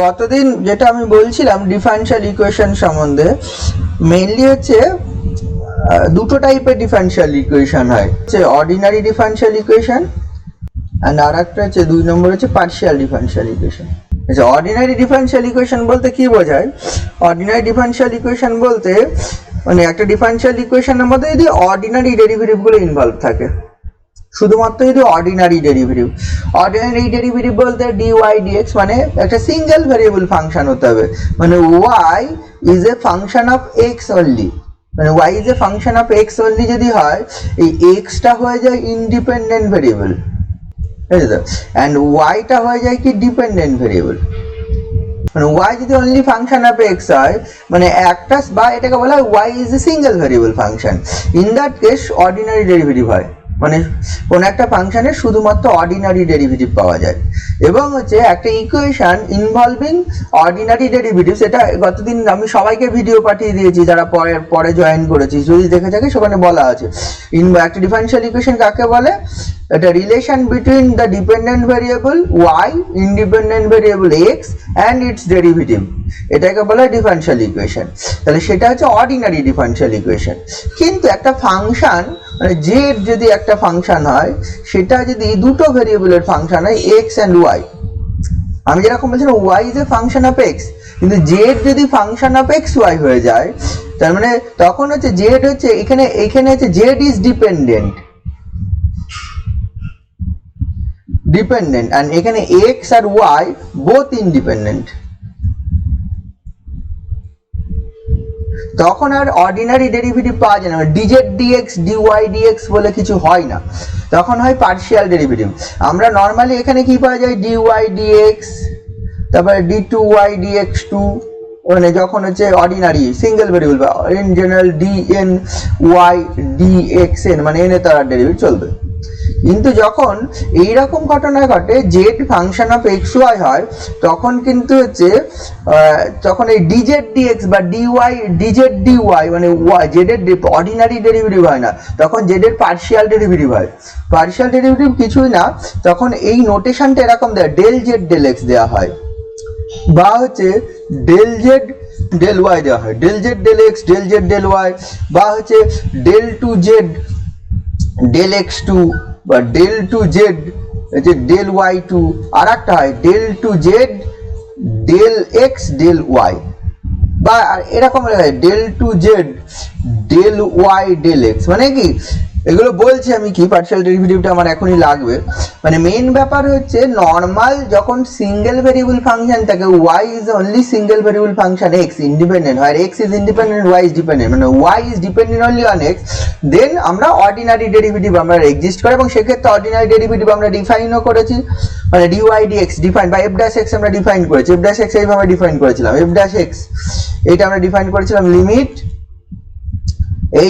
গতদিন যেটা আমি বলছিলাম ডিফারেনশিয়াল ইকুয়েশন সম্বন্ধে, মেইনলি হচ্ছে দুটো টাইপের ডিফারেনশিয়াল ইকুয়েশন হয়, হচ্ছে অর্ডিনারি ডিফারেনশিয়াল ইকুয়েশন অ্যান্ড আর একটা হচ্ছে 2 নম্বর হচ্ছে পার্শিয়াল ডিফারেনশিয়াল ইকুয়েশন। আচ্ছা, অর্ডিনারি ডিফারেনশিয়াল ইকুয়েশন বলতে কি বোঝায়? অর্ডিনারি ডিফারেনশিয়াল ইকুয়েশন বলতে মানে একটা ডিফারেনশিয়াল ইকুয়েশনের মধ্যে যদি অর্ডিনারি ডেরিভেটিভগুলো ইনভলভ থাকে, শুধুমাত্র যদি অর্ডিনারি ডেরিভেটিভ বলতে ডিওয়াই ডিএক্স, মানে একটা সিঙ্গেল ভেরিয়েবল ফাংশন হতে হবে, মানে Y is a function of X only, মানে Y is a function of X only যদি হয়, এই এক্সটা হয়ে যায় ইন্ডিপেন্ডেন্ট ভেরিয়েবল, ঠিক আছে, অ্যান্ড ওয়াইটা হয়ে যায় কি ডিপেন্ডেন্ট ভেরিয়েবল। মানে ওয়াই যদি অনলি ফাংশন অফ এক্স হয়, মানে একটা, বা এটাকে বলা হয় y is a single variable function, in that case ordinary derivative হয়, মানে কোন একটা ফাংশনের শুধুমাত্র অর্ডিনারি ডেরিভেটিভ পাওয়া যায়। এবং হচ্ছে একটা ইকুয়েশন ইনভলভিং অর্ডিনারি ডেরিভেটিভ, সেটা গতদিন আমি সবাইকে ভিডিও পাঠিয়ে দিয়েছি, যারা পরে জয়েন করেছি যদি দেখে থাকে সেখানে বলা আছে। একটা ডিফারেনশিয়াল ইকুয়েশন কাকে বলে? এটা relation between the dependent variable y, independent variable x and its derivative, এটাকে বলে ডিফারেনশিয়াল ইকুয়েশন। তাহলে সেটা হচ্ছে অর্ডিনারি ডিফারেনশিয়াল ইকুয়েশন। কিন্তু একটা ফাংশন, মানে জেড যদি একটা ফাংশন হয়, সেটা যদি দুটো ভেরিয়েবলের ফাংশন হয় এক্স অ্যান্ড ওয়াই, আমি যেরকম বলছিলাম y is a function of x, কিন্তু জেড যদি ফাংশন অফ এক্স ওয়াই হয়ে যায়, তার মানে তখন হচ্ছে জেড হচ্ছে এখানে হচ্ছে জেড ইজ ডিপেন্ডেন্ট and এখানে এক্স আর ওয়াই বোথ ইন্ডিপেন্ডেন্ট, তখন আর অর্ডিনারি ডেরিভেটিভ পাওয়া যায় না, ডিজেড ডিএক্স ডিওয়াই ডিএক্স বলে কিছু হয় না, তখন হয় পার্শিয়াল ডেরিভেটিভ। আমরা নর্মালি এখানে কি পাওয়া যায়? ডিওয়াই ডিএক্স, তারপরে d two y d x two, মানে যখন হচ্ছে অর্ডিনারি সিঙ্গেল ভেরিয়েবল, বা in general d n y d x n, মানে এন এ তার ডেরিভেটিভ চলবে। কিন্তু যখন এইরকম ঘটনা ঘটে z function of x y হয়, তখন কিন্তু হচ্ছে তখন এই ডিজেড ডিএক্স বা ডিওয়াই ডিজেড ডিওয়াই, মানে জেড এর অর্ডিনারি ডেরিভেটিভ হয় না, তখন জেড এর পার্শিয়াল ডেরিভেটিভ হয়। পার্শিয়াল ডেরিভেটিভ কিছুই না, তখন এই নোটেশনটা এরকম দেয়, ডেল জেড ডেল এক্স দেওয়া হয়, বা হচ্ছে ডেল জেড ডেল ওয়াই দেওয়া হয়, del z del x del z del y, বা হচ্ছে del two z del x two, বা ডেল টু জেড হচ্ছে ডেল ওয়াই টু, আর একটা হয় del two z del x del y, বা এরকম হয় del two z del y del x. মানে কি এগুলো বলছি আমি, কি পার্শিয়াল ডেরিভেটিভটা আমার এখনই লাগবে। মানে মেইন ব্যাপার হচ্ছে নর্মাল যখন সিঙ্গেল ভেরিয়েবল ফাংশন থাকে, Y is only single variable function, X independent হয়, X is independent, Y is dependent, মানে Y is dependent only on X, then আমরা অর্ডিনারি ডেরিভেটিভ আমরা এক্সিস্ট করে, এবং সেক্ষেত্রে অর্ডিনারি ডেরিভেটিভ আমরা ডিফাইনও করেছি, মানে ডিওয়াই ডিএক্স ডিফাইন বা এফ ড্যাশ এক্স আমরা ডিফাইন করেছি, এফ ড্যাশ এক্স এইভাবে ডিফাইন করেছিলাম, এফ ড্যাশ এক্স এটা আমরা ডিফাইন করেছিলাম লিমিট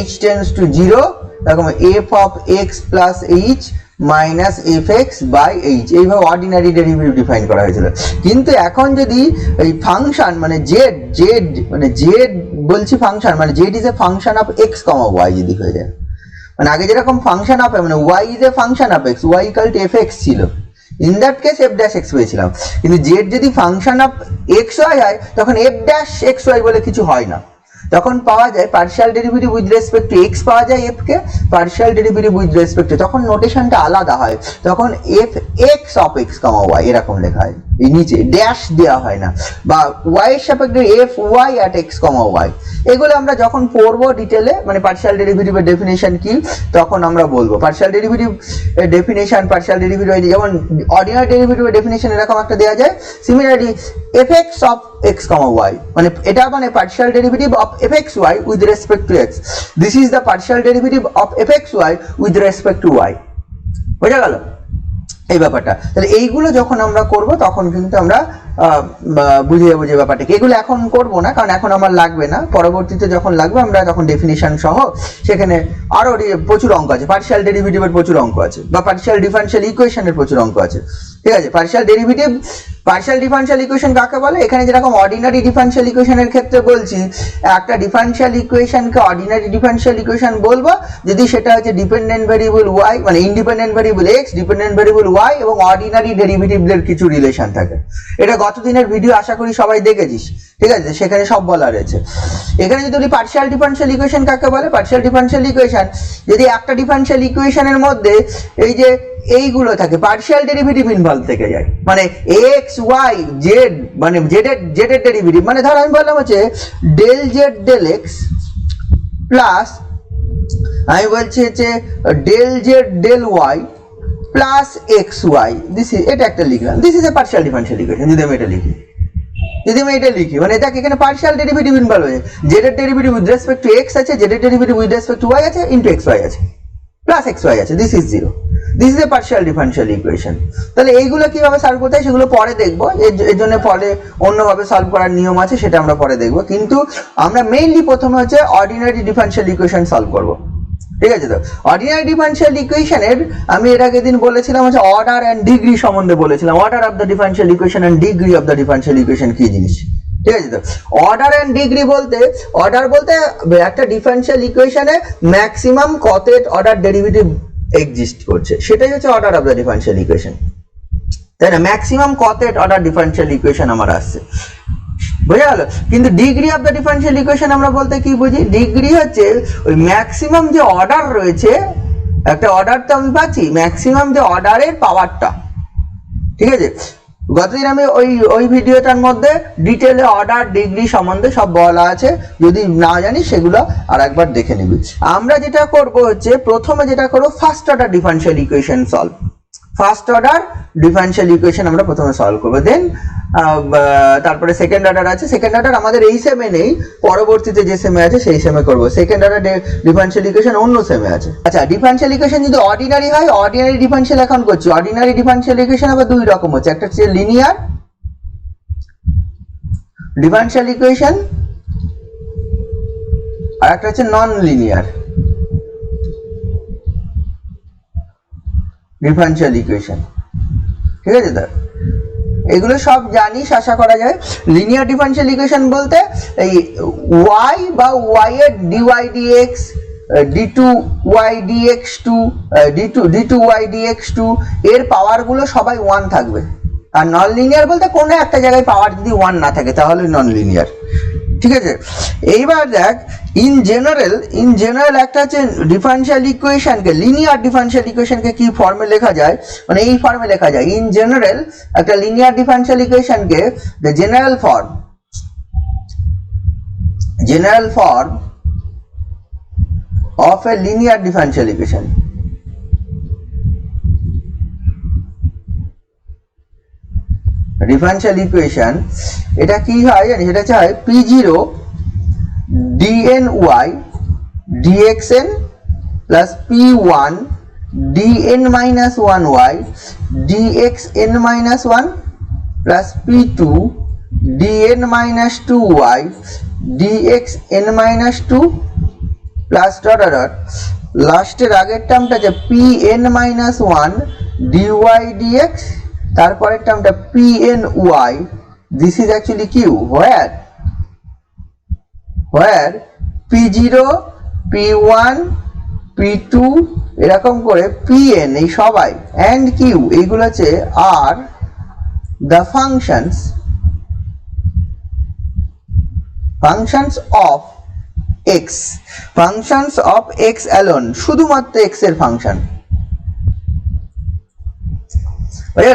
h টেন্ডস টু 0 এরকম f of x plus h minus F X by H, এইভাবে অর্ডিনারি ডেরিভেটিভ ডিফাইন করা হয়েছিল। কিন্তু এখন যদি এই ফাংশন মানে জেড জেড মানে জেড বলছি ফাংশন, মানে Z is a function of x comma Y যদি হয়ে যায়, মানে আগে যেরকম ফাংশন অফ মানে Y is a function of x, Y equal to F X ছিল, in that case F dash X পেয়েছিলাম। কিন্তু জেড যদি ফাংশন অফ এক্স ওয়াই হয়, তখন এফ ড্যাশ এক্স ওয়াই বলে কিছু হয় না, তখন পাওয়া যায় partial derivative with respect to x পাওয়া যায় এফ কে, partial derivative with respect to, তখন নোটেশনটা আলাদা হয়, তখন f x of x comma y এরকম লেখা হয়, এই নিচে ড্যাশ দেওয়া হয় না, বা ওয়াই এর সাপেক্ষে f y at x comma y. এগুলো আমরা যখন পড়বো ডিটেলে, মানে পার্শিয়াল ডেরিভেটিভের ডেফিনেশন কি তখন আমরা বলবো। Partial derivative definition, partial derivative যেমন অর্ডিনারি ডেরিভেটিভের ডেফিনেশন এরকম একটা দেওয়া যায়, similarly f x of x comma y, মানে এটা মানে partial derivative of f x y with respect to x, this is the partial derivative of f x y with respect to y. বোঝা গেল এই ব্যাপারটা? তাহলে এইগুলো যখন আমরা করব তখন কিন্তু আমরা বুঝিয়ে ব্যাপারটাকে, এগুলো এখন করব না কারণ এখন আমার লাগবে না, পরবর্তীতে যখন লাগবে আমরা তখন ডেফিনিশন সহ, সেখানে আরো প্রচুর অঙ্ক আছে, পার্শিয়াল ডেরিভেটিভের প্রচুর অঙ্ক আছে, বা পার্শিয়াল ডিফারেনশিয়াল ইকুয়েশনের প্রচুর অঙ্ক আছে, ঠিক আছে। Partial derivative partial differential equation কাকে বলে? এখানে যেরকম অর্ডিনারি ডিফারেনশিয়াল ইকুয়েশনের ক্ষেত্রে বলছি একটা ডিফারেনশিয়াল ইকুয়েশনকে অর্ডিনারি ডিফারেনশিয়াল ইকুয়েশন বলবো যদি সেটা হচ্ছে ডিপেন্ডেন্ট ভেরিয়েবল ওয়াই মানে independent variable x, dependent variable y এবং অর্ডিনারি ডেরিভেটিভদের কিছু রিলেশন থাকে। এটা গত দিনের ভিডিও আশা করি সবাই দেখেছিস, ঠিক আছে? সেখানে সব বলা রয়েছে। এখানে যদি বলি পার্শিয়াল ডিফারেনশিয়াল ইকুয়েশন কাকে বলে? পার্শিয়াল ডিফারেনশিয়াল ইকুয়েশন যদি একটা ডিফারেনশিয়াল ইকুয়েশনের মধ্যে এই যে এইগুলো থাকে পার্শিয়াল ডেরিভেটিভ ইনভলভ থেকে যায়, মানে এক্স ওয়াই জেড মানে জেডের ডেরিভেটিভ, মানে ধর আমি বললাম হচ্ছে del z del x plus আমি বলছি হচ্ছে del z del y plus x y, এটা একটা লিখলাম, this is a partial differential equation. যদি আমি এটা লিখি মানে দেখ এখানে পার্শিয়াল ডেরিভেটিভ ইনভলভ হয়ে যায়, জেডের derivative with respect to X আছে, জেডের derivative with respect to Y আছে, ইনটু এক্স ওয়াই আছে প্লাস এক্স ওয়াই আছে, this is 0, this is a partial differential equation. তাহলে এইগুলো কিভাবে সলভ করতে হয় সেগুলো পরে দেখবো, এর জন্য পরে অন্যভাবে সলভ করার নিয়ম আছে, সেটা আমরা পরে দেখবো। কিন্তু আমরা মেইনলি প্রথমে হচ্ছে অর্ডিনারি ডিফারেনশিয়াল ইকুয়েশন সলভ করবো, ঠিক আছে? তো অর্ডিনারি ডিফারেনশিয়াল ইকুয়েশনের আমি এর আগের দিন বলেছিলাম হচ্ছে অর্ডার অ্যান্ড ডিগ্রি সম্বন্ধে বলেছিলাম, order of the differential equation and degree of the differential equation কি জিনিস, ঠিক আছে? তো অর্ডার অ্যান্ড ডিগ্রি বলতে একটা ডিফারেনশিয়াল ইকুয়েশনে ম্যাক্সিমাম কত অর্ডার ডেরিভেটিভ এক্সিস্ট করছে সেটাই হচ্ছে order of the differential equation, তাই না? ম্যাক্সিমাম কত অর্ডার ডিফারেনশিয়াল ইকুয়েশন আমার আসছে, বোঝা গেল? কিন্তু degree of the differential equation আমরা বলতে কি বুঝি? ডিগ্রি হচ্ছে ওই ম্যাক্সিমাম যে অর্ডার রয়েছে, একটা অর্ডার তো আমি পাচ্ছি, ম্যাক্সিমাম যে অর্ডারের পাওয়ারটা, ঠিক আছে? গতদিন আমি ওই ভিডিওটার মধ্যে ডিটেলে অর্ডার ডিগ্রি সম্বন্ধে সব বলা আছে, যদি না জানিস সেগুলো আর একবার দেখে নিবি। আমরা যেটা করব হচ্ছে প্রথমে যেটা করবো first order differential equation solve, first order differential equation আমরা প্রথমে সলভ করবো, দেন তারপরে সেকেন্ড অর্ডার আছে। সেকেন্ড অর্ডার আমাদের এই সেমে নেই, পরবর্তীতে যে সেমে আছে সেই সেমে করবো। সেকেন্ড অর্ডার ডিফারেনশিয়াল ইকুয়েশন অন্য সেমে আছে। আচ্ছা, ডিফারেনশিয়াল ইকুয়েশন যদি অর্ডিনারি হয়, অর্ডিনারি ডিফারেনশিয়াল এখন করছি। অর্ডিনারি ডিফারেনশিয়াল ইকুয়েশন আবার দুই রকম হচ্ছে, একটা হচ্ছে লিনিয়ার ডিফারেনশিয়াল ইকুয়েশন আর একটা হচ্ছে নন লিনিয়ার ডিফারেনশিয়াল ইকুয়েশন, ঠিক আছে? তো এগুলো সব জানিস আশা করা যায়। লিনিয়ার ডিফারেনশিয়াল ইকুয়েশন বলতে এই y বা y এর dy dx d2y dx2 d2y dx2 এর পাওয়ার গুলো সবাই 1 থাকবে। আর নন লিনিয়ার বলতে কোনো একটা জায়গায় পাওয়ার যদি 1 না থাকে তাহলে নন লিনিয়ার, ঠিক আছে? এইবার দেখ ইন জেনারেল একটা হচ্ছে ডিফারেনশিয়াল ইকুয়েশনকে, লিনিয়ার ডিফারেনশিয়াল ইকুয়েশনকে কি ফর্মে লেখা যায়, মানে এই ফর্মে লেখা যায়। ইন জেনারেল একটা লিনিয়ার ডিফারেনশিয়াল ইকুয়েশনকে the general form of a linear differential equation, differential equation এটা কি হয় জানিস? এটা হচ্ছে p0 dny dxn plus p1 dn minus 1y dxn minus 1 plus p2 dn minus 2y dxn minus 2 plus dot dot লাস্টের আগের টার্মটা যে pn minus 1 dy dx, তারপরের টার্মটা pny, this is actually q, where p0 p1 p2 এরকম করে pn এই সবাই and q এইগুলো হচ্ছে are the functions of x alone, শুধুমাত্র x এর ফাংশন।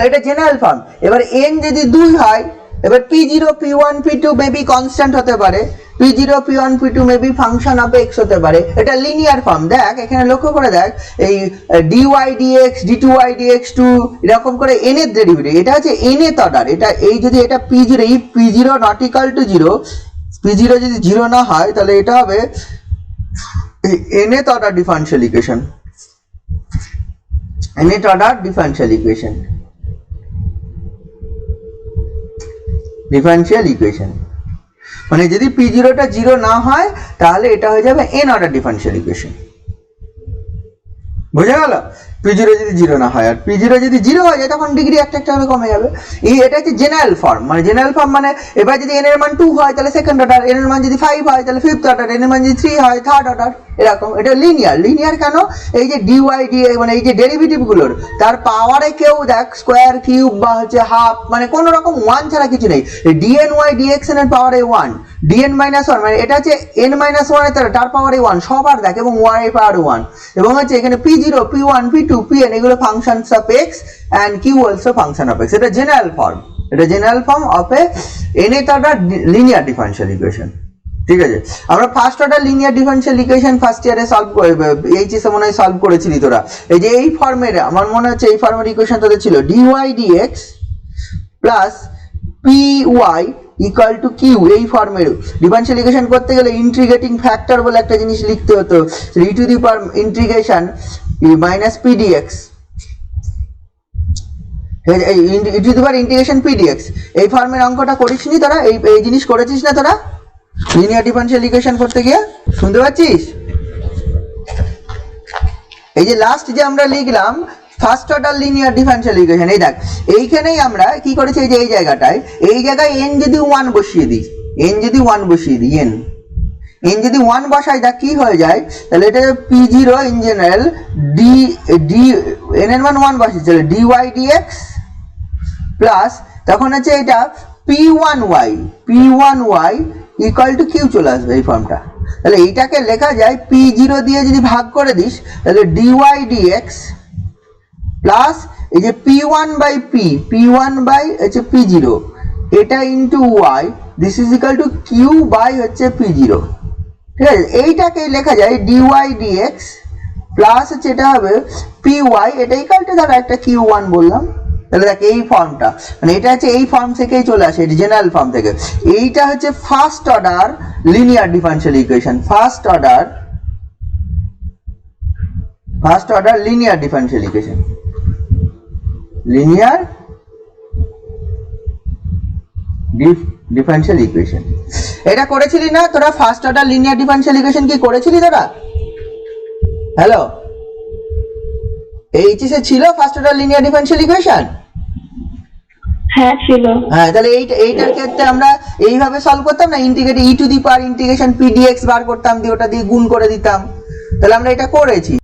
এটা জেনারেল ফর্ম। এবার n যদি 2 হয়, এবার p0 p1 p2 maybe constant হতে পারে, p0 p1 p2 maybe function of x হতে পারে। এটা লিনিয়ার ফর্ম। দেখ এখানে লক্ষ্য করে দেখ, এই dy dx d2y dx2 এরকম করে n এর ডেরিভেটিভ, এটা হচ্ছে n এর অর্ডার। এটা এই যদি এটা p0 if p0 not equal to 0, p0 যদি 0 না হয় তাহলে এটা হবে n এর অর্ডার ডিফারেনশিয়াল ইকুয়েশন, n এর order differential equation, differential equation মানে যদি p0 টা 0 না হয় তাহলে এটা হয়ে যাবে n অর্ডার ডিফারেনশিয়াল ইকুয়েশন। বুঝা গেল? p0 যদি 0 না হয়, আর p0 যদি 0 হয়ে যায় তখন ডিগ্রি একটা একটা করে কমে যাবে। এটা হচ্ছে জেনারেল ফর্ম, মানে জেনারেল ফর্ম মানে এবার যদি n এর মান 2 হয় তাহলে সেকেন্ড অর্ডার, n এর মান যদি 5 হয় তাহলে ফিফথ অর্ডার, n এর মান যদি 3 হয় থার্ড অর্ডার, এরকম। এটা লিনিয়ার কেন? এই যে dy dx মানে এই যে ডেরিভেটিভ গুলোর তার পাওয়ারে কেউ দেখ স্কোয়ার কিউব বা হচ্ছে হাফ, মানে কোন রকম 1 ছাড়া কিছু নেই। dny dx এর পাওয়ারে 1, dn - 1 মানে এটা হচ্ছে n - 1 এর তার পাওয়ারে 1 সবার দেখ, এবং y এর পাওয়ারে 1, এবং হচ্ছে এখানে p0 p1 p2 pn এগুলো functions of x and q also function of x। এটা জেনারেল ফর্ম, এটা general form of A nth order linear differential equation. ঠিক আছে, আমরা first order linear differential equation first ইয়ারে সলভ এইচএস এ মনে হয় solve করেছিলি তোরা। এই যে এই ফর্মের, আমার মনে হচ্ছে এই ফর্মের ইকুয়েশন তোদের ছিল dy dx plus py equal to q। এই ফর্মের ডিফারেনশিয়াল ইকুয়েশন করতে গেলে ইন্টিগ্রেটিং ফ্যাক্টর বলে একটা জিনিস লিখতে হতো, e to the power integration minus p dx, e to the power integration p dx। এই ফর্মের অঙ্কটা করিসনি তোরা? এই জিনিস করেছিস না তোরা লিনিয়ার ডিফারেনশিয়াল ইকুয়েশন করতে গিয়ে? শুনতে পাচ্ছিস? এই যে লাস্ট যে আমরা লিখলাম first order linear differential equation, এই দেখ এইখানেই আমরা কি করেছি, এই যে এই জায়গাটায় n যদি 1 বসিয়ে দিই, n যদি 1 বসিয়ে দিই, n যদি 1 বসাই দেখ কি হয়ে যায়, তাহলে এটা p0 ইন জেনারেল n এর মান 1 বসিয়ে তাহলে dy dx প্লাস তখন হচ্ছে এটা p1y ইকুয়াল টু q চলে আসবে এই ফর্মটা। তাহলে এইটাকে লেখা যায় p0 দিয়ে যদি ভাগ করে দিস তাহলে dy dx প্লাস এই যে p1 বাই হচ্ছে p0 এটা into y, this is equal to q by হচ্ছে p0। ঠিক আছে, এইটাকে লেখা যায় dy dx প্লাস হচ্ছে এটা হবে py, এটা ইকুয়াল টু ধরো একটা q1 বললাম। তাহলে দেখ এই ফর্মটা, মানে এটা হচ্ছে এই ফর্ম থেকেই চলে আসে, এটা জেনারেল ফর্ম থেকে। এইটা হচ্ছে first order linear differential equation, first order linear differential equation, linear differential equation. এটা করেছিলি না তোরা? First order linear differential equation কি করেছিলি তোরা? হ্যালো, এইচএস এ ছিল first order linear differential equation? হ্যাঁ ছিল। হ্যাঁ, তাহলে এইটার ক্ষেত্রে আমরা এইভাবে সলভ করতাম না, integrate e to the power integration p dx বার করতাম, দিয়ে ওটা দিয়ে গুণ করে দিতাম। তাহলে আমরা এটা করেছি।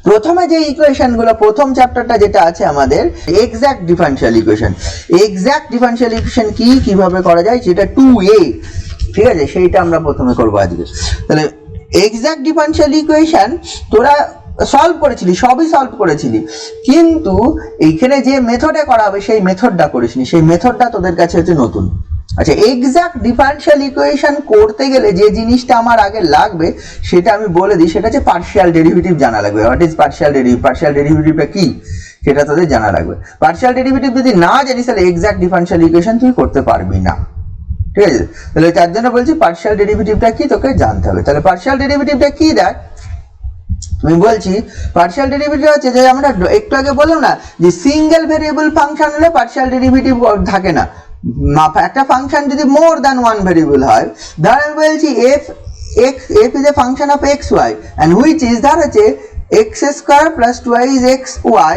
প্রথমে যে ইকুয়েশন গুলো, প্রথম চ্যাপ্টারটা যেটা আছে আমাদের exact differential equation, exact differential equation কিভাবে করা যায় সেটা 2a, ঠিক আছে, সেইটা আমরা প্রথমে করবো আজকে। তাহলে এক্সাক্ট ডিফারেনশিয়াল ইকুয়েশন তোরা সলভ করেছিলি, সবই সলভ করেছিলি, কিন্তু এইখানে যে মেথডে করা হবে সেই মেথডটা করিসনি, সেই মেথডটা তোদের কাছে হচ্ছে নতুন। আচ্ছা, এক্সাক্ট ডিফারেনশিয়াল ইকুয়েশন করতে গেলে যে জিনিসটা আমার আগে লাগবে সেটা আমি বলে দিই, সেটা হচ্ছে পার্শিয়াল ডেরিভেটিভ জানা লাগবে। What is partial derivative? Partial ডেরিভেটিভটা কি সেটা তোদের জানা লাগবে। পার্শিয়াল ডেরিভেটিভ যদি না জানিস তাহলে এক্সাক্ট ডিফারেনশিয়াল ইকুয়েশন তুই করতে পারবি না। ঠিক আছে, তাহলে তার জন্য বলছি পার্শিয়াল ডেরিভেটিভটা কি তোকে জানতে হবে। তাহলে পার্শিয়াল ডেরিভেটিভটা কি দেখ, আমি বলছি পার্শিয়াল ডেরিভেটিভ হচ্ছে যে আমরা একটু আগে বললাম না যে সিঙ্গেল ভেরিয়েবল ফাংশন হলে পার্শিয়াল ডেরিভেটিভ থাকে না। একটা ফাংশন যদি মোর দ্যান ওয়ান ভেরিয়েবল হয়, ধর আমি বলছি f is a function of xy and which is ধর হচ্ছে x square plus 2 xy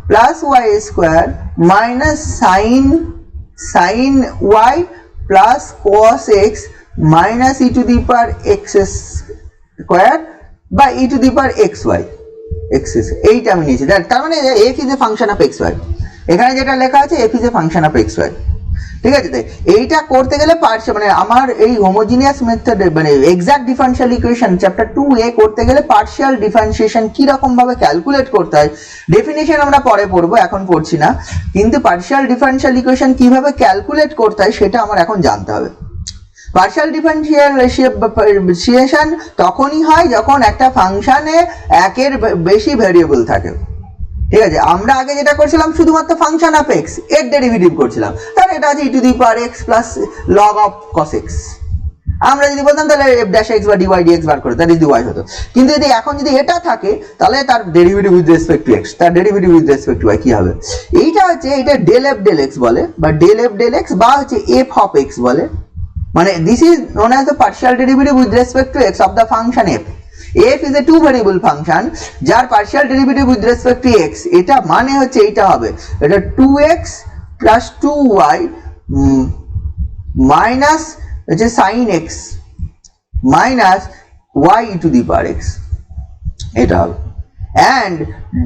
plus y square minus sin y plus cos x minus e to the power x square বা e to the power xy এইটা আমি নিয়েছি। তার মানে f is a function of xy, এখানে যেটা লেখা আছে f is a function of xy। ঠিক আছে, এইটা করতে গেলে মানে আমার এই হোমোজিনিয়াস মেথড মানে exact differential equation chapter 2a করতে গেলে পার্শিয়াল ডিফারেন্সিয়েশন কি রকম ভাবে ক্যালকুলেট করতে হয় ডেফিনিশন আমরা পরে পড়বো, এখন পড়ছি না, কিন্তু পার্শিয়াল ডিফারেনশিয়াল ইকুয়েশন কিভাবে ক্যালকুলেট করতে হয় সেটা আমার এখন জানতে হবে। পার্শিয়াল ডিফারেন্সিয়েশন তখনই হয় যখন একটা ফাংশনে একের বেশি ভেরিয়েবল থাকে। ঠিক আছে, আমরা আগে যেটা করছিলাম শুধুমাত্র ফাংশন অফ এক্স এর ডেরিভেটিভ করছিলাম, তাহলে এটা আছে e to the power x plus log of cos x। আমরা যদি বলতাম তাহলে f dash x বা dy dx বার করে দ্যাট ইজ dy হতো, কিন্তু যদি এখন যদি এটা থাকে তাহলে তার derivative with respect two x, তার derivative with respect two y কি হবে? এইটা হচ্ছে এটা ডেল f ডেল x বলে, বা ডেল f ডেল x বা হচ্ছে f of x বলে, মানে this is known as the partial derivative with respect two x of the function f। f is a two variable function যার partial derivative with respect to x, এটা মানে হচ্ছে এইটা হবে, এটা 2x plus 2y minus হচ্ছে sin x minus y e to the power x, এটা হবে। and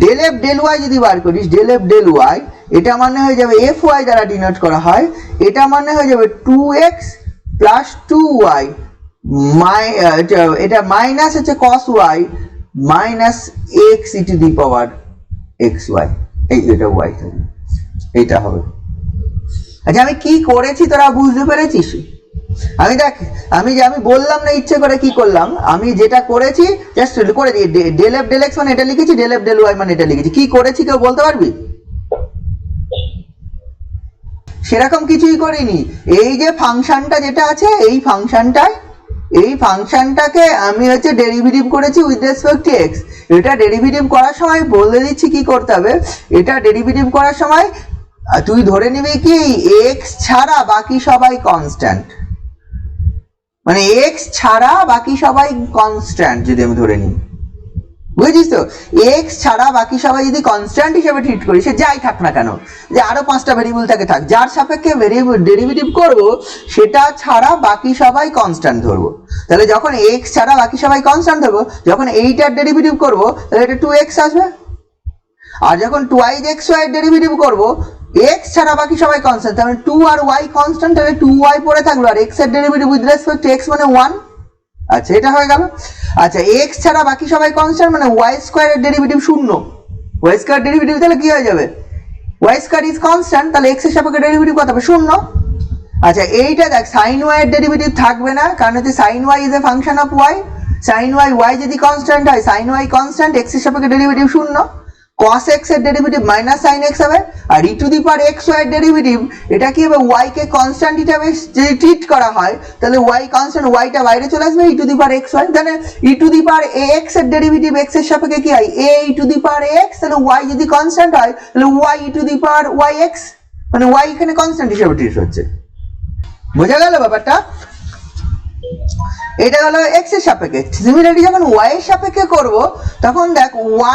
del f del y যদি বার করিস, del f del y, এটা মানে হয়ে যাবে fy দ্বারা ডিনোট করা হয়, এটা মানে হয়ে যাবে 2x plus 2y এটা মাইনাস হচ্ছে cos y minus x e to the power xy, এটা y থাকবে, এটা হবে। আচ্ছা আমি কি করেছি তোরা বুঝতে পেরেছিস? আমি দেখ, আমি বললাম না ইচ্ছে করে কি করলাম, আমি যেটা করেছি জাস্ট করে দিই, ডেল এফ ডেল এক্স মানে এটা লিখেছি, ডেল এফ ডেল ওয়াই মানে এটা লিখেছি। কি করেছি কেউ বলতে পারবি? সেরকম কিছুই করিনি। এই যে ফাংশনটা যেটা আছে, এই ফাংশনটাকে আমি হচ্ছে ডেরিভেটিভ করেছি উইথ রেসপেক্ট টু এক্স। এটা ডেরিভেটিভ করার সময় বলে দিচ্ছি কি করতে হবে। এটা ডেরিভেটিভ করার সময় তুই ধরে নিবি কি এক্স ছাড়া বাকি সবাই কনস্ট্যান্ট, মানে এক্স ছাড়া বাকি সবাই কনস্ট্যান্ট যদি আমি ধরে নিই, বুঝেছিস তো? এক্স ছাড়া বাকি সবাই যদি কনস্ট্যান্ট হিসেবে ট্রিট করি, সে যাই থাক না কেন, যে আরো 5টা ভেরিয়েবল থাকে থাক, যার সাপেক্ষে ডেরিভেটিভ করব সেটা ছাড়া বাকি সবাই কনস্ট্যান্ট ধরবো। তাহলে যখন এক্স ছাড়া বাকি সবাই কনস্ট্যান্ট ধরবো, যখন এইটার ডেরিভেটিভ করব তাহলে এটা 2x আসবে। আর যখন 2x এর ডেরিভেটিভ করব, x ছাড়া বাকি সবাই কনস্ট্যান্ট, তাহলে 2 আর y কনস্ট্যান্ট, তাহলে 2y পড়ে থাকলো, আর x এর derivative with respect two x মানে 1। আচ্ছা এটা হয়ে গেল। আচ্ছা x ছাড়া বাকি সবাই কনস্ট্যান্ট মানে y স্কয়ার এর ডেরিভেটিভ 0, y স্কয়ার ডেরিভেটিভ তাহলে কি হয়ে যাবে, y স্কয়ার ইজ কনস্ট্যান্ট, তাহলে x এর সাপেক্ষে ডেরিভেটিভ কত হবে, 0। আচ্ছা এইটা দেখ sin y এর ডেরিভেটিভ থাকবে না, কারণ হচ্ছে sin y is a function of y, sin y যদি কনস্ট্যান্ট হয়, sin y কনস্ট্যান্ট, x এর সাপেক্ষে ডেরিভেটিভ 0, cos x এর ডেরিভেটিভ মাইনাস sin x হবে, আর e to the power x y এর ডেরিভেটিভ এটা কি হবে, y কে কনস্ট্যান্ট হিসেবে যদি ট্রিট করা হয় তাহলে y কনস্ট্যান্ট, y টা বাইরে চলে আসবে, e to the power x y, তাহলে e to the power x এর ডেরিভেটিভ x এর সাপেক্ষে কি হয়, a e to the power x, তাহলে y যদি কনস্ট্যান্ট হয় তাহলে y e to the power y x, মানে y এখানে কনস্ট্যান্ট হিসেবে ট্রিট হচ্ছে। বোঝা গেল ব্যাপারটা? এটা হলো x এর সাপেক্ষে। সিমিলারলি যখন y এর সাপেক্ষে করব তখন দেখ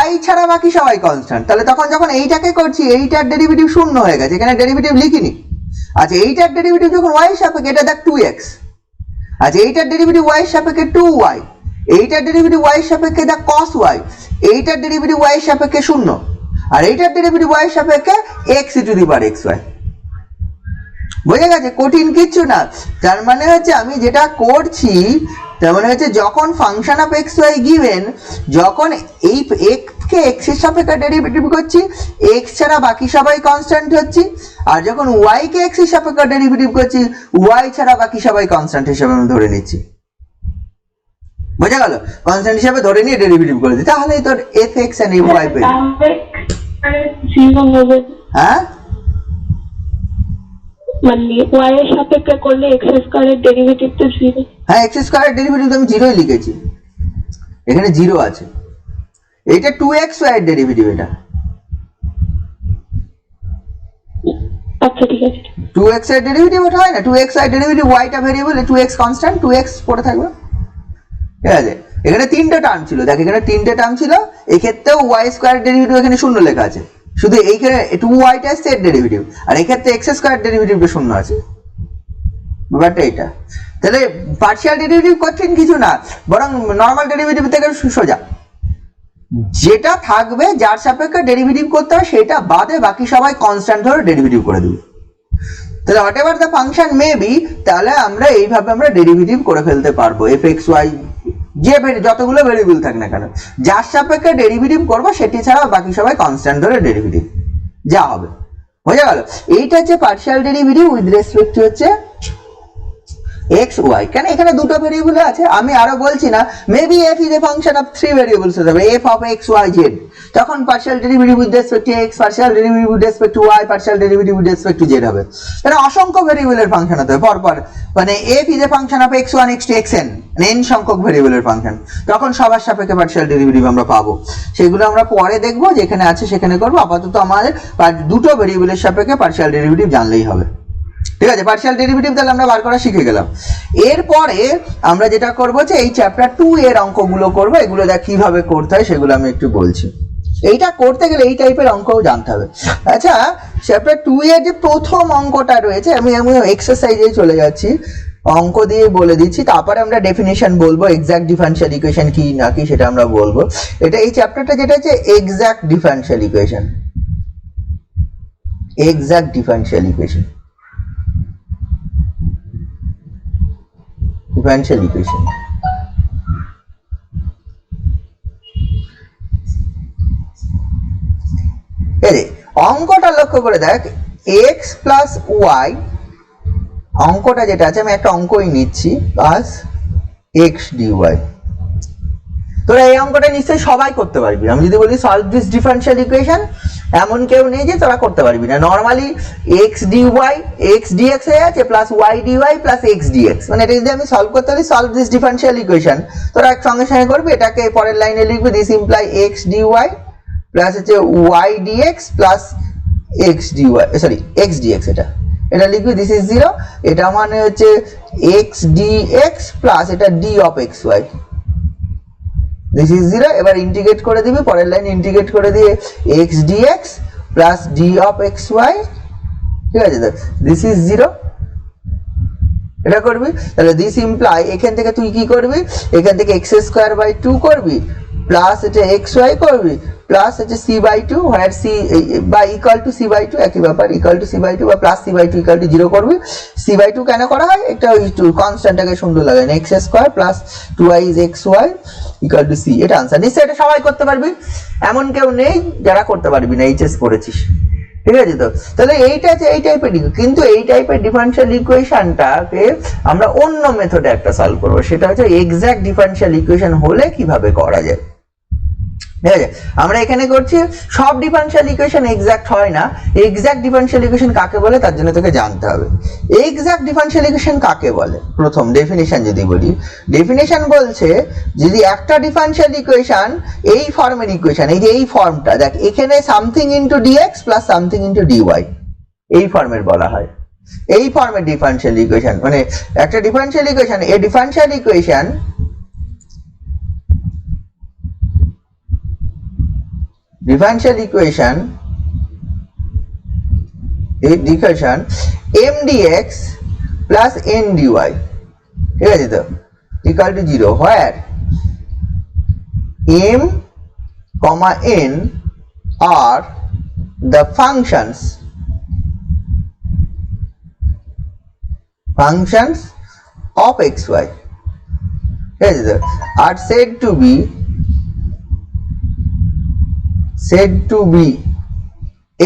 y ছাড়া বাকি সবাই কনস্ট্যান্ট, তাহলে তখন যখন এইটাকে করছি এইটার ডেরিভেটিভ 0 হয়ে গেছে, এখানে ডেরিভেটিভ লিখিনি। আচ্ছা এইটার ডেরিভেটিভ যখন y এর সাপেক্ষে, এটা দেখ 2x, আচ্ছা এইটার ডেরিভেটিভ y এর সাপেক্ষে 2y, এইটার ডেরিভেটিভ y এর সাপেক্ষে দেখ cos y, এইটার ডেরিভেটিভ y এর সাপেক্ষে 0, আর এইটার ডেরিভেটিভ y এর সাপেক্ষে x e to the power xy। বোঝা গেছে? কঠিন কিচ্ছু না। তার মানে হচ্ছে আমি যেটা করছি, তার মানে হচ্ছে যখন function of x y given, যখন এই এক্স কে এক্স এর সাপেক্ষে ডেরিভেটিভ করছি, এক্স ছাড়া বাকি সবাই কনস্ট্যান্ট হচ্ছে, আর যখন ওয়াই কে এক্স এর সাপেক্ষে ডেরিভেটিভ করছি, ওয়াই ছাড়া বাকি সবাই কনস্ট্যান্ট হিসেবে আমি ধরে নিচ্ছি। বোঝা গেল? কনস্ট্যান্ট হিসেবে ধরে নিয়ে ডেরিভেটিভ করে দিই, তাহলেই তোর f x and f y পেয়ে। হ্যাঁ মানে y এর সাপেক্ষে করলে x স্কয়ারের ডেরিভেটিভ তো 0। হ্যাঁ x স্কয়ারের ডেরিভেটিভ আমি 0ই লিখেছি, এখানে 0 আছে। এটা 2xy এর ডেরিভেটিভ, এটা আচ্ছা ঠিক আছে। 2x এর ডেরিভেটিভ ওটা হয় না, 2xy এর ডেরিভেটিভ, y টা ভেরিয়েবল, 2x কনস্ট্যান্ট, 2x পড়ে থাকবে। ঠিক আছে, এখানে 3টে টার্ম ছিল, দেখ এখানে 3টে টার্ম ছিল, এই ক্ষেত্রেও y স্কয়ার ডেরিভেটিভ এখানে 0 লেখা আছে, শুধু এইখানে 2y টা এর ডেরিভেটিভ, আর এই ক্ষেত্রে x স্কয়ার ডেরিভেটিভটা 0 আছে। ব্যাপারটা এটা। তাহলে পার্শিয়াল ডেরিভেটিভ কঠিন কিছু না, বরং নরমাল ডেরিভেটিভ থেকে সোজা, যেটা থাকবে যার সাপেক্ষে ডেরিভেটিভ করতে হয় সেটা বাদে বাকি সবাই কনস্ট্যান্ট ধরে ডেরিভেটিভ করে দেব। তাহলে whatever the function may be, তাহলে আমরা এইভাবে আমরা ডেরিভেটিভ করে ফেলতে পারবো এফ এক্স ওয়াই, যে যতগুলো ভেরিয়েবল থাক না কেন, যার সাপেক্ষে ডেরিভেটিভ করবো সেটি ছাড়া বাকি সবাই কনস্ট্যান্ট ধরে ডেরিভেটিভ যা হবে। বোঝা গেল? এইটা হচ্ছে partial derivative with respect to হচ্ছে এক্স ওয়াই। কেন এখানে দুটো ভেরিয়েবল আছে, আমি আরো বলছি না, maybe F is a function of 3 variables হতে পারে, F of x Y Z, তখন partial derivative with respect to X, partial derivative with respect to Y, partial derivative with respect to Z হবে। মানে অসংখ্য ভেরিয়েবলের ফাংশন হতে হবে পরপর, মানে F is a function of x1 x2 xn, মানে n সংখ্যক ভেরিয়েবলের ফাংশন, তখন সবার সাপেক্ষে পার্শিয়াল ডেরিভেটিভ আমরা পাবো। সেগুলো আমরা পরে দেখবো, যেখানে আছে সেখানে করবো। আপাতত আমাদের দুটো ভেরিয়েবলের সাপেক্ষে পার্শিয়াল ডেরিভেটিভ জানলেই হবে। ঠিক আছে, পার্শিয়াল ডেরিভেটিভ তাহলে আমরা বার করা শিখে গেলাম। এরপরে আমরা যেটা করবো যে এই চ্যাপ্টার 2 এর অঙ্কগুলো করবো, এগুলো দেখ কিভাবে করতে হয় সেগুলো আমি একটু বলছি। এইটা করতে গেলে এই টাইপের অঙ্কও জানতে হবে। আচ্ছা, চ্যাপ্টার 2 এর যে প্রথম অঙ্কটা রয়েছে, আমি এক্সারসাইজে চলে যাচ্ছি, অঙ্ক দিয়ে বলে দিচ্ছি, তারপরে আমরা ডেফিনিশন বলবো, এক্সাক্ট ডিফারেনশিয়াল ইকুয়েশন কি না কি সেটা আমরা বলবো। এটা এই চ্যাপ্টারটা যেটা হচ্ছে exact differential equation, exact differential equation, differential equation. এই অঙ্কটা লক্ষ্য করে দেখ, x প্লাস ওয়াই, অঙ্কটা যেটা আছে আমি একটা অঙ্কই নিচ্ছি, প্লাস x dy। তোরা এই অঙ্কটা নিশ্চয়ই সবাই করতে পারবি। আমি যদি বলি সলভ দিস ডিফারেনশিয়াল ইকুয়েশন, এমন কেউ নেই যে তোরা করতে পারবি না। Normally x dy x dx হয়ে আছে plus y dy plus x dx, মানে এটা যদি আমি সলভ করতে পারি সলভ দিস ডিফারেনশিয়াল ইকুয়েশন, তোরা সঙ্গে সঙ্গে করবি। এটাকে পরের লাইনে লিখবি, this imply x dy plus হচ্ছে y dx plus x dy, sorry x dx, এটা লিখবি, দিস ইজ 0, এটা মানে হচ্ছে x dx প্লাস এটা d of xy, this is 0। এবার ইন্টিগ্রেট করে দিবি, পরের লাইন ইন্টিগ্রেট করে দিয়ে x dx plus d of xy, ঠিক আছে, দিস ইজ 0, এটা করবি। তাহলে দিস ইমপ্লাই এখান থেকে তুই কি করবি, এখান থেকে x²/2 করবি প্লাস এটা xy করবি প্লাস হচ্ছে c/2, হোয়ার c বা ইকুয়াল টু c/2, একই ব্যাপার, ইকুয়াল টু c/2 বা প্লাস c/2 ইকুয়াল টু 0 করবি। c/2 কেন করা হয়, একটা ওই কনস্ট্যান্টটাকে সুন্দর লাগে না, x² plus 2y is xy equal to c, এটা আনসার। নিশ্চয়ই এটা সবাই করতে পারবি, এমন কেউ নেই যারা করতে পারবি না, এইচএস পড়েছিস, ঠিক আছে। তো তাহলে এইটা আছে এই টাইপের, কিন্তু এই টাইপের ডিফারেনশিয়াল ইকুয়েশনটাকে আমরা অন্য মেথডে একটা সলভ করবো, সেটা হচ্ছে এক্সাক্ট ডিফারেনশিয়াল ইকুয়েশন হলে কিভাবে করা যায়। ঠিক আছে, আমরা এখানে করছি, সব ডিফারেনশিয়াল ইকুয়েশন এক্সাক্ট হয় না। এক্সাক্ট ডিফারেনশিয়াল ইকুয়েশন কাকে বলে তার জন্য তোকে জানতে হবে। এক্সাক্ট ডিফারেনশিয়াল ইকুয়েশন কাকে বলে, প্রথম ডেফিনিশন যদি বলি, ডেফিনিশন বলছে যদি একটা ডিফারেনশিয়াল ইকুয়েশন এই ফর্মের ইকুয়েশন, এই যে এই ফর্মটা দেখ, এখানে something into d x plus something into d y, এই ফর্মের বলা হয়, এই ফর্মের ডিফারেনশিয়াল ইকুয়েশন, মানে একটা ডিফারেনশিয়াল ইকুয়েশন, এই differential equation differential equation m dx plus n dy, ঠিক আছে, তো equal to 0, where m comma n are the functions of xy, ঠিক আছে, তো are said to be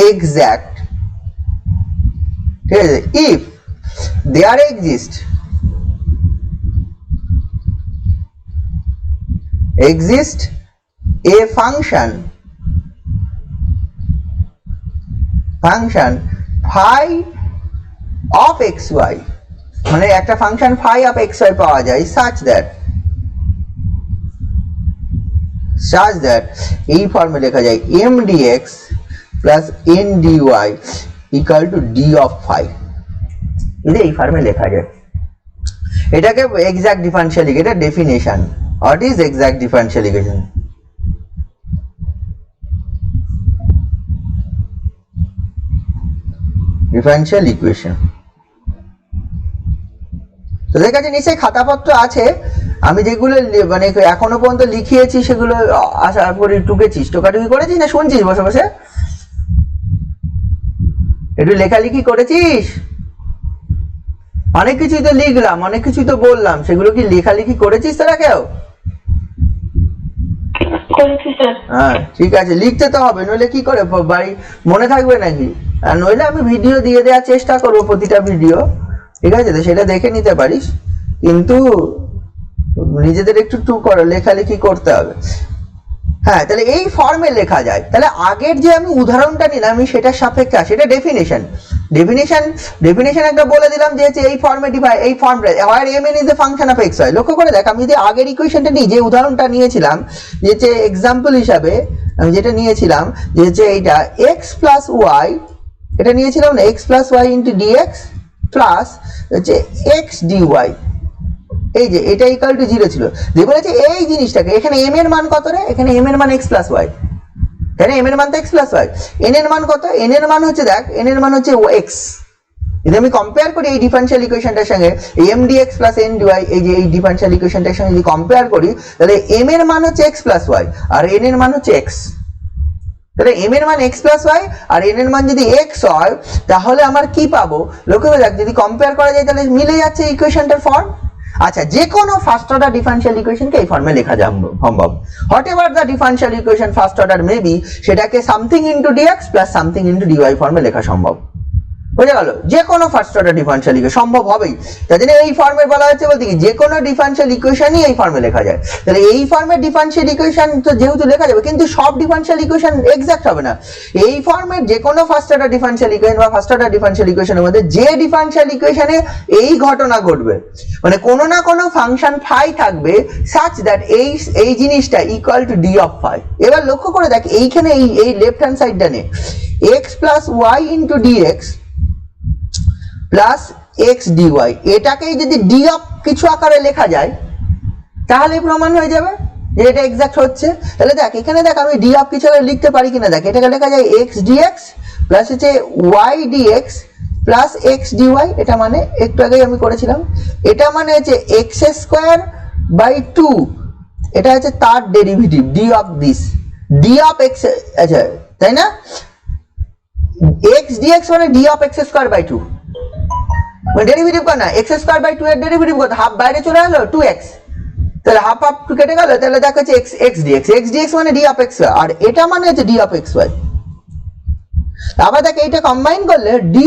exact, ঠিক আছে, if there exists a function phi of xy, মানে একটা ফাংশন phi of xy পাওয়া যায় such that এই ফর্মে লেখা যায় m dx plus n dy equal to d of phi, এই ফর্মে লেখা যায়। এটাকে এক্সাক্ট ডিফারেনশিয়াল ইকুয়েশন, এটা definition. What is exact differential equation? Differential equation তোদের কাছে নিশ্চয়ই খাতাপত্র আছে, আমি যেগুলো মানে এখনো পর্যন্ত লিখিয়েছি সেগুলো আশা করি টুকেছিস, টোকাটুকি করেছিস না শুনছিস বসে বসে, একটু লেখালেখি করেছিস? অনেক কিছুই তো লিখলাম, অনেক কিছুই তো বললাম, সেগুলো কি লেখালেখি করেছিস তোরা কেউ? হ্যাঁ ঠিক আছে, লিখতে তো হবে, নইলে কি করে বাড়ি মনে থাকবে নাকি? আর নইলে আমি ভিডিও দিয়ে দেওয়ার চেষ্টা করবো, প্রতিটা ভিডিও, ঠিক আছে, তো সেটা দেখে নিতে পারিস, কিন্তু নিজেদের একটু করে লেখালেখি করতে হবে। হ্যাঁ, তাহলে এই ফর্মে লেখা যায়। তাহলে আগের যে আমি উদাহরণটা নিলাম আমি সেটার সাপেক্ষে আসে, এটা ডেফিনেশন একটা বলে দিলাম যে এই ফর্মে এই ফর্মটা where m n is a function of xy। লক্ষ্য করে দেখ, আমি যদি আগের ইকুয়েশনটা নিই, যে উদাহরণটা নিয়েছিলাম, যে এক্সাম্পল হিসাবে আমি যেটা নিয়েছিলাম, যে এইটা x প্লাস ওয়াই, এটা নিয়েছিলাম না, x plus y into dx, plus হচ্ছে এক্স ডিওয়াই, এই যে এটা ইকুয়াল টু 0 ছিল, যে বলেছে এই জিনিসটাকে এখানে m এর মান কত রে, এখানে m এর মান x প্লাস ওয়াই, তাই না, m এর মান তো x প্লাস ওয়াই, n এর মান কত, n এর মান হচ্ছে দেখ n এর মান হচ্ছে x, যদি আমি কম্পেয়ার করি এই ডিফারেনশিয়াল ইকুয়েশনটার সঙ্গে এই m dx plus n dy, এই যে এই ডিফারেনশিয়াল ইকুয়েশনটার সঙ্গে যদি কম্পেয়ার করি তাহলে m এর মান হচ্ছে x প্লাস ওয়াই আর n এর মান হচ্ছে x, তাহলে m এর মান x প্লাস ওয়াই আর n এর মান যদি x হয় তাহলে আমার কি পাবো, লক্ষ্য করে দেখ যদি কম্পেয়ার করা যায় তাহলে মিলে যাচ্ছে ইকুয়েশনটার ফর্ম। আচ্ছা, যে কোনো ফার্স্ট অর্ডার ডিফারেনশিয়াল ইকুয়েশনকে এই ফর্মে লেখা সম্ভব, whatever the differential equation first order may be, সেটাকে something into dx plus something into dy ফর্মে লেখা সম্ভব, বুঝে গেল, যে কোনো ফার্স্ট অর্ডার ডিফারেনশিয়াল ইকুয়েশন সম্ভব হবেই, তাই জন্য এই ফর্মে বলা হচ্ছে বলতে কি যে কোনো ডিফারেনশিয়াল ইকুয়েশনই এই ফর্মে লেখা যায়, তাহলে এই ফর্মের ডিফারেনশিয়াল ইকুয়েশন তো যেহেতু লেখা যাবে, কিন্তু সব ডিফারেনশিয়াল ইকুয়েশন এক্সাক্ট হবে না, এই ফর্মের যে কোনো ফার্স্ট অর্ডার ডিফারেনশিয়াল ইকুয়েশন বা ফার্স্ট অর্ডার ডিফারেনশিয়াল ইকুয়েশনের মধ্যে যে ডিফারেনশিয়াল ইকুয়েশনে এই ঘটনা ঘটবে, মানে কোনো না কোনো ফাংশন ফাই থাকবে সাচ দ্যাট এই জিনিসটা equal to d of phi. এবার লক্ষ্য করে দেখ এইখানে এই লেফট হ্যান্ড সাইডটা নে x plus y into dx plus x d y, এটাকেই যদি ডি অফ কিছু আকারে লেখা যায় তাহলে প্রমাণ হয়ে যাবে যে এটা এক্সাক্ট হচ্ছে। তাহলে দেখ এখানে দেখ আমি ডি অফ কিছু আকারে লিখতে পারি কিনা, দেখ এটাকে লেখা যায় এক্স ডিএক্স প্লাস হচ্ছে y d x plus x d y, এটা মানে একটু আগেই আমি করেছিলাম, এটা মানে হচ্ছে এক্স স্কোয়ার বাই 2, এটা হচ্ছে তার derivative d of this, d of x, আচ্ছা তাই না, এক্স ডিএক্স মানে d of x square by 2, derivative কর না, এক্স স্কোয়ার বাই 2 এর ডেরিভেটিভ কত, হাফ বাইরে চলে গেল 2x, তাহলে হাফ হাফ কেটে গেল, তাহলে দেখা হচ্ছে এক্স ডিএক্স মানে ডি অফ এক্স, আর এটা মানে হচ্ছে ডি অফ এক্স ওয়াই। আবার দেখ এইটা কম্বাইন করলে d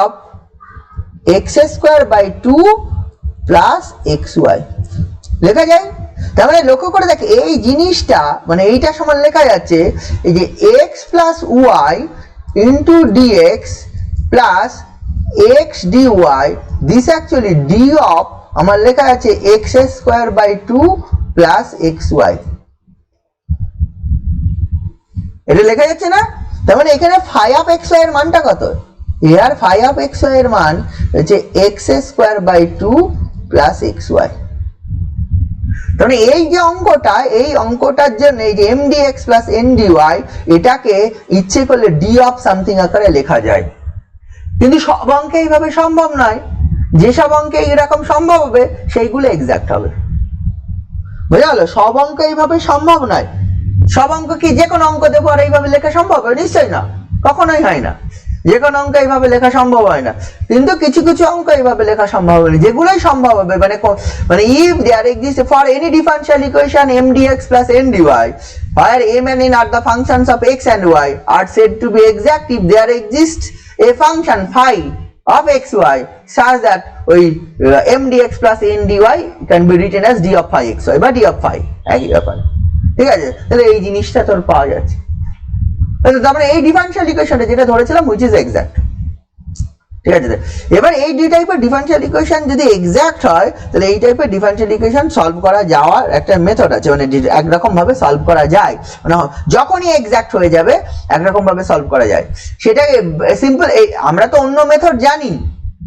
of x square by 2 plus x y লেখা যায়। তার মানে লক্ষ্য করে দেখ এই জিনিসটা মানে এইটা সমান লেখা যাচ্ছে এই যে x plus y into dx plus x d y, this actually d of আমার লেখা আছে x square by 2 plus x y, এটা লেখা যাচ্ছে না। তার মানে এখানে ফাই অফ এক্স ওয়াই এর মানটা কত, এর ফাই অফ এক্স ওয়াই এর মান হচ্ছে x square by 2 plus x y. তার মানে এই যে অঙ্কটা, এই অঙ্কটার জন্য এই যে m d x plus n d y, এটাকে ইচ্ছে করলে ডি অফ সামথিং আকারে লেখা যায়, কিন্তু সব অঙ্কে এইভাবে সম্ভব নয়, যেসব অঙ্কে এরকম সম্ভব হবে সেইগুলো এক্সাক্ট হবে, বুঝা গেল, সব অঙ্ক এইভাবে সম্ভব নয়, সব অঙ্ক কি যে কোনো অঙ্ক দেবো আর এইভাবে লেখা সম্ভব হবে, নিশ্চয়ই না, কখনোই হয় না, যে কোনো অঙ্ক এইভাবে লেখা সম্ভব হয় না, কিন্তু কিছু কিছু অঙ্ক এইভাবে লেখা সম্ভব হবে, যেগুলোই সম্ভব হবে মানে if there exists for any differential equation m dx plus n dy where m and n are the functions of x and y are said to be exact if there exists a function phi of xy such that m dx plus n dy can be written as d of phi xy বা d of phi, একই ব্যাপার, ঠিক আছে। তাহলে এই জিনিসটা তোর পাওয়া যাচ্ছে, তারপরে এই ডিফারেনশিয়াল ইকুয়েশনটা যেটা ধরেছিলাম হুইচ ইজ এক্সাক্ট, ঠিক আছে। এবার এই দুই টাইপের ডিফারেনশিয়াল ইকুয়েশন যদি এক্সাক্ট হয় তাহলে এই টাইপের ডিফারেনশিয়াল ইকুয়েশন সলভ করা যাওয়ার একটা মেথড আছে, মানে একরকম ভাবে সলভ করা যায়, মানে যখনই এক্সাক্ট হয়ে যাবে একরকম ভাবে সলভ করা যায়, সেটা সিম্পল। আমরা তো অন্য মেথড জানি,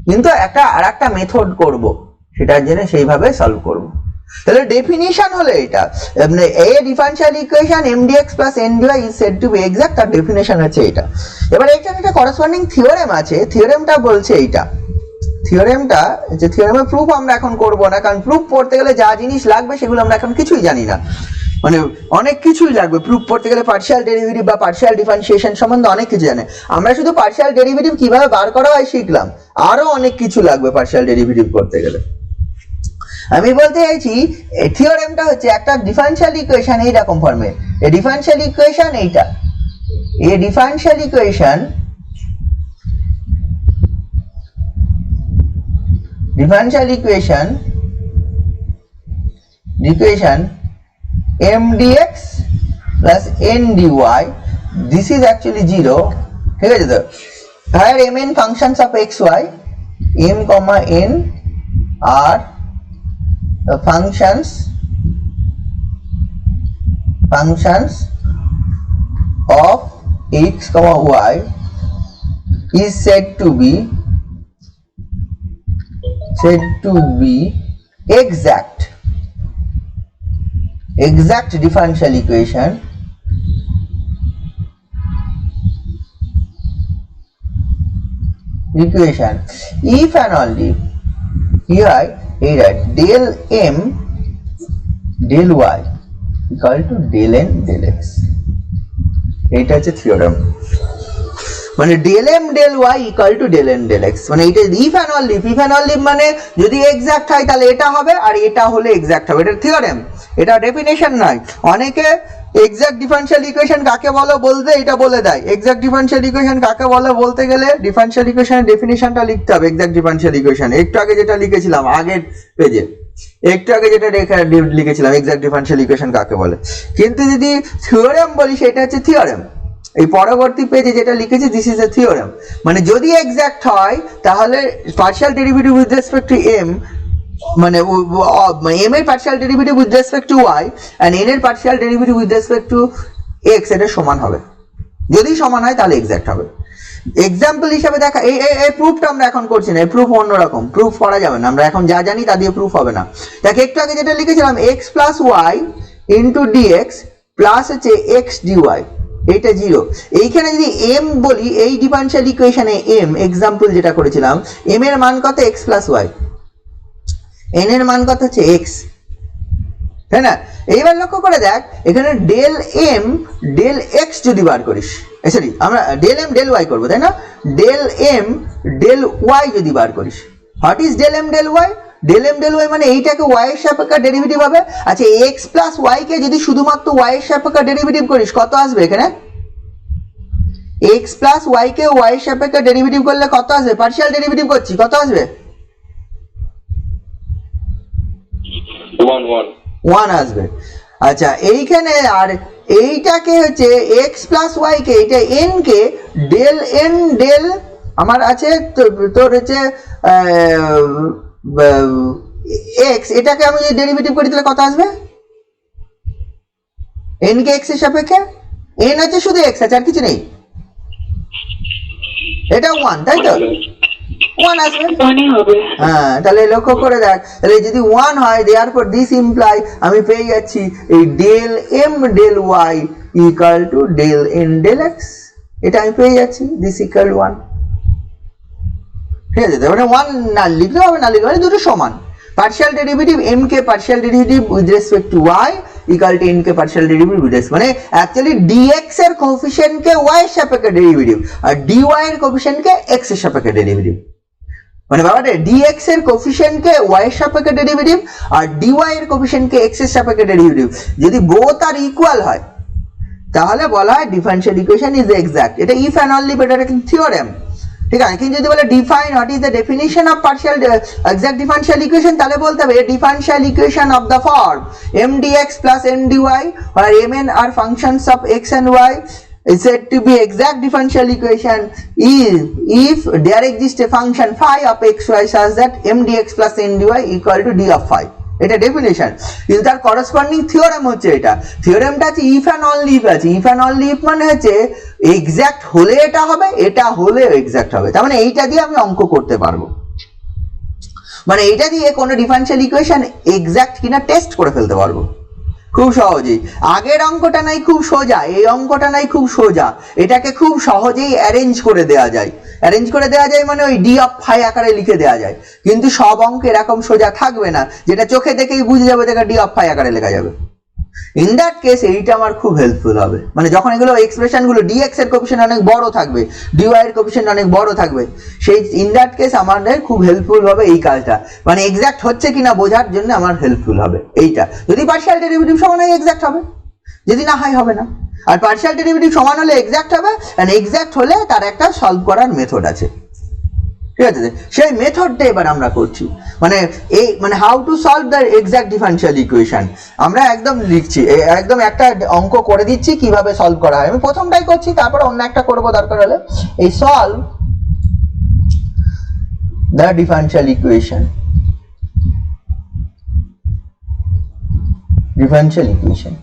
কিন্তু আর একটা মেথড করব, সেটার জন্য সেইভাবে সলভ করব। তাহলে ডেফিনিশন হলো এটা, a differential equation m dx plus n dy is said to be exact, তার ডেফিনিশন হচ্ছে এটা। এবার এখানে একটা করেসপন্ডিং থিওরেম আছে, থিওরেমটা বলছে এইটা, থিওরেমটা যে থিওরেমের প্রুফ আমরা এখন করব না, কারণ প্রুফ পড়তে গেলে যা জিনিস লাগবে সেগুলো আমরা এখন কিছুই জানি না, মানে অনেক কিছুই লাগবে প্রুফ পড়তে গেলে, পার্শিয়াল ডেরিভেটিভ বা পার্শিয়াল ডিফারেন্সিয়েশন সম্বন্ধে অনেক কিছু জানে, আমরা শুধু পার্শিয়াল ডেরিভেটিভ কিভাবে বার করা হয় শিখলাম, আরো অনেক কিছু লাগবে পার্শিয়াল ডেরিভেটিভ করতে গেলে। আমি বলতে চাইছি থিওরেমটা হচ্ছে একটা ডিফারেনশিয়াল ইকুয়েশন এইরকম ফর্মে, এই ডিফারেনশিয়াল ইকুয়েশন এইটা, এই differential equation m dx plus n dy, this is actually 0, ঠিক আছে তো, where m n functions of x y, m comma n are the functions of x comma y is said to be said to be exact differential equation if and only here either del m del y equal to del n del x, এটা হচ্ছে theorem. মানে del m del y equal to del n del x, মানে এটা if and only মানে যদি exact হয় তাহলে এটা হবে আর এটা হলে এক্সাক্ট হবে, এটা থিওরেম, এটা ডেফিনেশন নয়। অনেকে এক্সাক্ট ডিফারেনশিয়াল ইকুয়েশন কাকে বলে বলতে এটা বলে দেয়। এক্সাক্ট ডিফারেনশিয়াল ইকুয়েশন কাকে বলে বলতে গেলে ডিফারেনশিয়াল ইকুয়েশনের ডেফিনেশনটা লিখতে হবে। এক্সাক্ট ডিফারেনশিয়াল ইকুয়েশন একটু আগে যেটা লিখেছিলাম আগের পেজে, একটু আগে যেটা লিখেছিলাম এক্সাক্ট ডিফারেনশিয়াল ইকুয়েশন কাকে বলে। কিন্তু যদি থিওরেম বলি সেটা হচ্ছে থিওরেম। এই পরবর্তী পেজে যেটা লিখেছি দিস ইজ এ থিওরেম, মানে যদি এক্সাক্ট হয় তাহলে partial derivative with respect to M, মানে এম এর partial derivative with respect to Y and N এর partial derivative with respect to X এটা সমান হবে। যদি সমান হয় তাহলে এক্সাক্ট হবে। এক্সাম্পল হিসেবে দেখা, এই প্রুফটা আমরা এখন করছি না, এই প্রুফ অন্যরকম, প্রুফ করা যাবে না, আমরা এখন যা জানি তা দিয়ে প্রুফ হবে না। দেখ একটু আগে যেটা লিখেছিলাম x plus y into dx plus হচ্ছে এক্স ডিওয়াই, এইটা 0। এইখানে যদি m বলি এই ডিফারেনশিয়াল ইকুয়েশনে m एग्जांपल যেটা করেছিলাম m এর মান কত x + y, n এর মান কত হচ্ছে x, তাই না? এইবার লক্ষ্য করে দেখ এখানে del m del x যদি বার করিস, সরি আমরা del m del y করব, তাই না? del m del y যদি বার করিস, what is del m del y? del m del y মানে এইটাকে y এর সাপেক্ষে ডেরিভেটিভ হবে। আচ্ছা x + y কে যদি শুধুমাত্র y এর সাপেক্ষে ডেরিভেটিভ করিস কত আসবে এখানে? x + y কে y এর সাপেক্ষে ডেরিভেটিভ করলে কত আসবে? পার্শিয়াল ডেরিভেটিভ করছি, কত আসবে? 1 আসবে। আচ্ছা এইখানে আর এইটাকে হচ্ছে x + y কে, এটা n কে del n del আমার আছে তোর হচ্ছে x, এটাকে আমি যদি ডেরিভেটিভ করি তাহলে কত আসবে? n কে x এর সাপেক্ষে, n আছে শুধু x আছে আর কিছু নেই, এটা 1 তাই তো? 1 আসবে, 1ই হবে। হ্যাঁ তাহলে লক্ষ্য করে দেখ, তাহলে যদি 1 হয় দেয়ারফর দিস ইমপ্লাই আমি পেয়ে যাচ্ছি এই del m del y equal to del n del x, এটা আমি পেয়ে যাচ্ছি দিস ইকুয়াল 1। ঠিক আছে, মানে 1 না লিখলে হবে, না লিখলে দুটো সমান। Partial derivative m K partial derivative with respect two y equal to n K partial derivative with respect, মানে অ্যাকচুয়ালি dx এর কোএফিশিয়েন্ট কে y এর সাপেক্ষে ডেরিভেটিভ আর dy এর কোএফিশিয়েন্ট কে x এর সাপেক্ষে ডেরিভেটিভ, মানে ব্যাপারটা dx এর কোএফিশিয়েন্ট কে y এর সাপেক্ষে ডেরিভেটিভ আর dy এর কোএফিশিয়েন্ট কে x এর সাপেক্ষে ডেরিভেটিভ। যদি বোথ আর ইকুয়াল হয় তাহলে বলা হয় ডিফারেনশিয়াল ইকুয়েশন ইজ এক্সাক্ট। এটা ইফ এন্ড অনলি বাট এটা কিন্তু থিওরেম, ঠিক আছে? কিন্তু যদি বলে define what is the definition of partial exact differential equation তাহলে বলতে হবে differential equation of the form m dx + n dy where m n are functions of x and y is said to be exact differential equation if there exists a function phi of x y such that m dx + n dy equal to d of phi, এটা definition. কিন্তু তার corresponding theorem হচ্ছে এটা, থিওরেমটা হচ্ছে if and only if আছে। If and only if মানে হচ্ছে exact হলে এটা হবে, এটা হলে এক্সাক্ট হবে, তার মানে এইটা দিয়ে আমি অঙ্ক করতে পারবো, মানে এইটা দিয়ে কোনো ডিফারেনশিয়াল ইকুয়েশন এক্সাক্ট কিনা টেস্ট করে ফেলতে পারবো খুব সহজেই। আগের অঙ্কটা নাই খুব সোজা, এই অঙ্কটা নাই খুব সোজা, এটাকে খুব সহজেই অ্যারেঞ্জ করে দেওয়া যায়। অ্যারেঞ্জ করে দেওয়া যায় মানে ওই ডি অফ ফাই আকারে লিখে দেওয়া যায়, কিন্তু সব অঙ্ক এরকম সোজা থাকবে না, যেটা চোখে দেখেই বুঝে যাবে যেটা ডি অফ ফাই আকারে লেখা যাবে। ইন দ্যাট কেস এইটা আমার খুব হেল্পফুল হবে, মানে যখন এগুলো এক্সপ্রেশন গুলো dx এর কোএফিশিয়েন্ট অনেক বড় থাকবে, dy এর কোএফিশিয়েন্ট অনেক বড় থাকবে, সেই ইন দ্যাট কেস আমাদের খুব হেল্পফুল হবে এই কাজটা, মানে এক্সাক্ট হচ্ছে কিনা বোঝার জন্য আমার হেল্পফুল হবে এইটা। যদি পার্শিয়াল ডেরিভেটিভ সমান হয় এক্সাক্ট হবে, যদি না হয় হবে না। আর পার্শিয়াল ডেরিভেটিভ সমান হলে এক্সাক্ট হবে, আর এক্সাক্ট হলে তার একটা সলভ করার মেথড আছে, ঠিক আছে? সেই মেথডটা এবার আমরা করছি, মানে এই মানে how to solve the exact differential equation আমরা একদম লিখছি, একদম একটা অঙ্ক করে দিচ্ছি কিভাবে সলভ করা হয়। আমি প্রথমটাই করছি, তারপর অন্য একটা করবো দরকার হলে। এই solve the differential equation, differential equation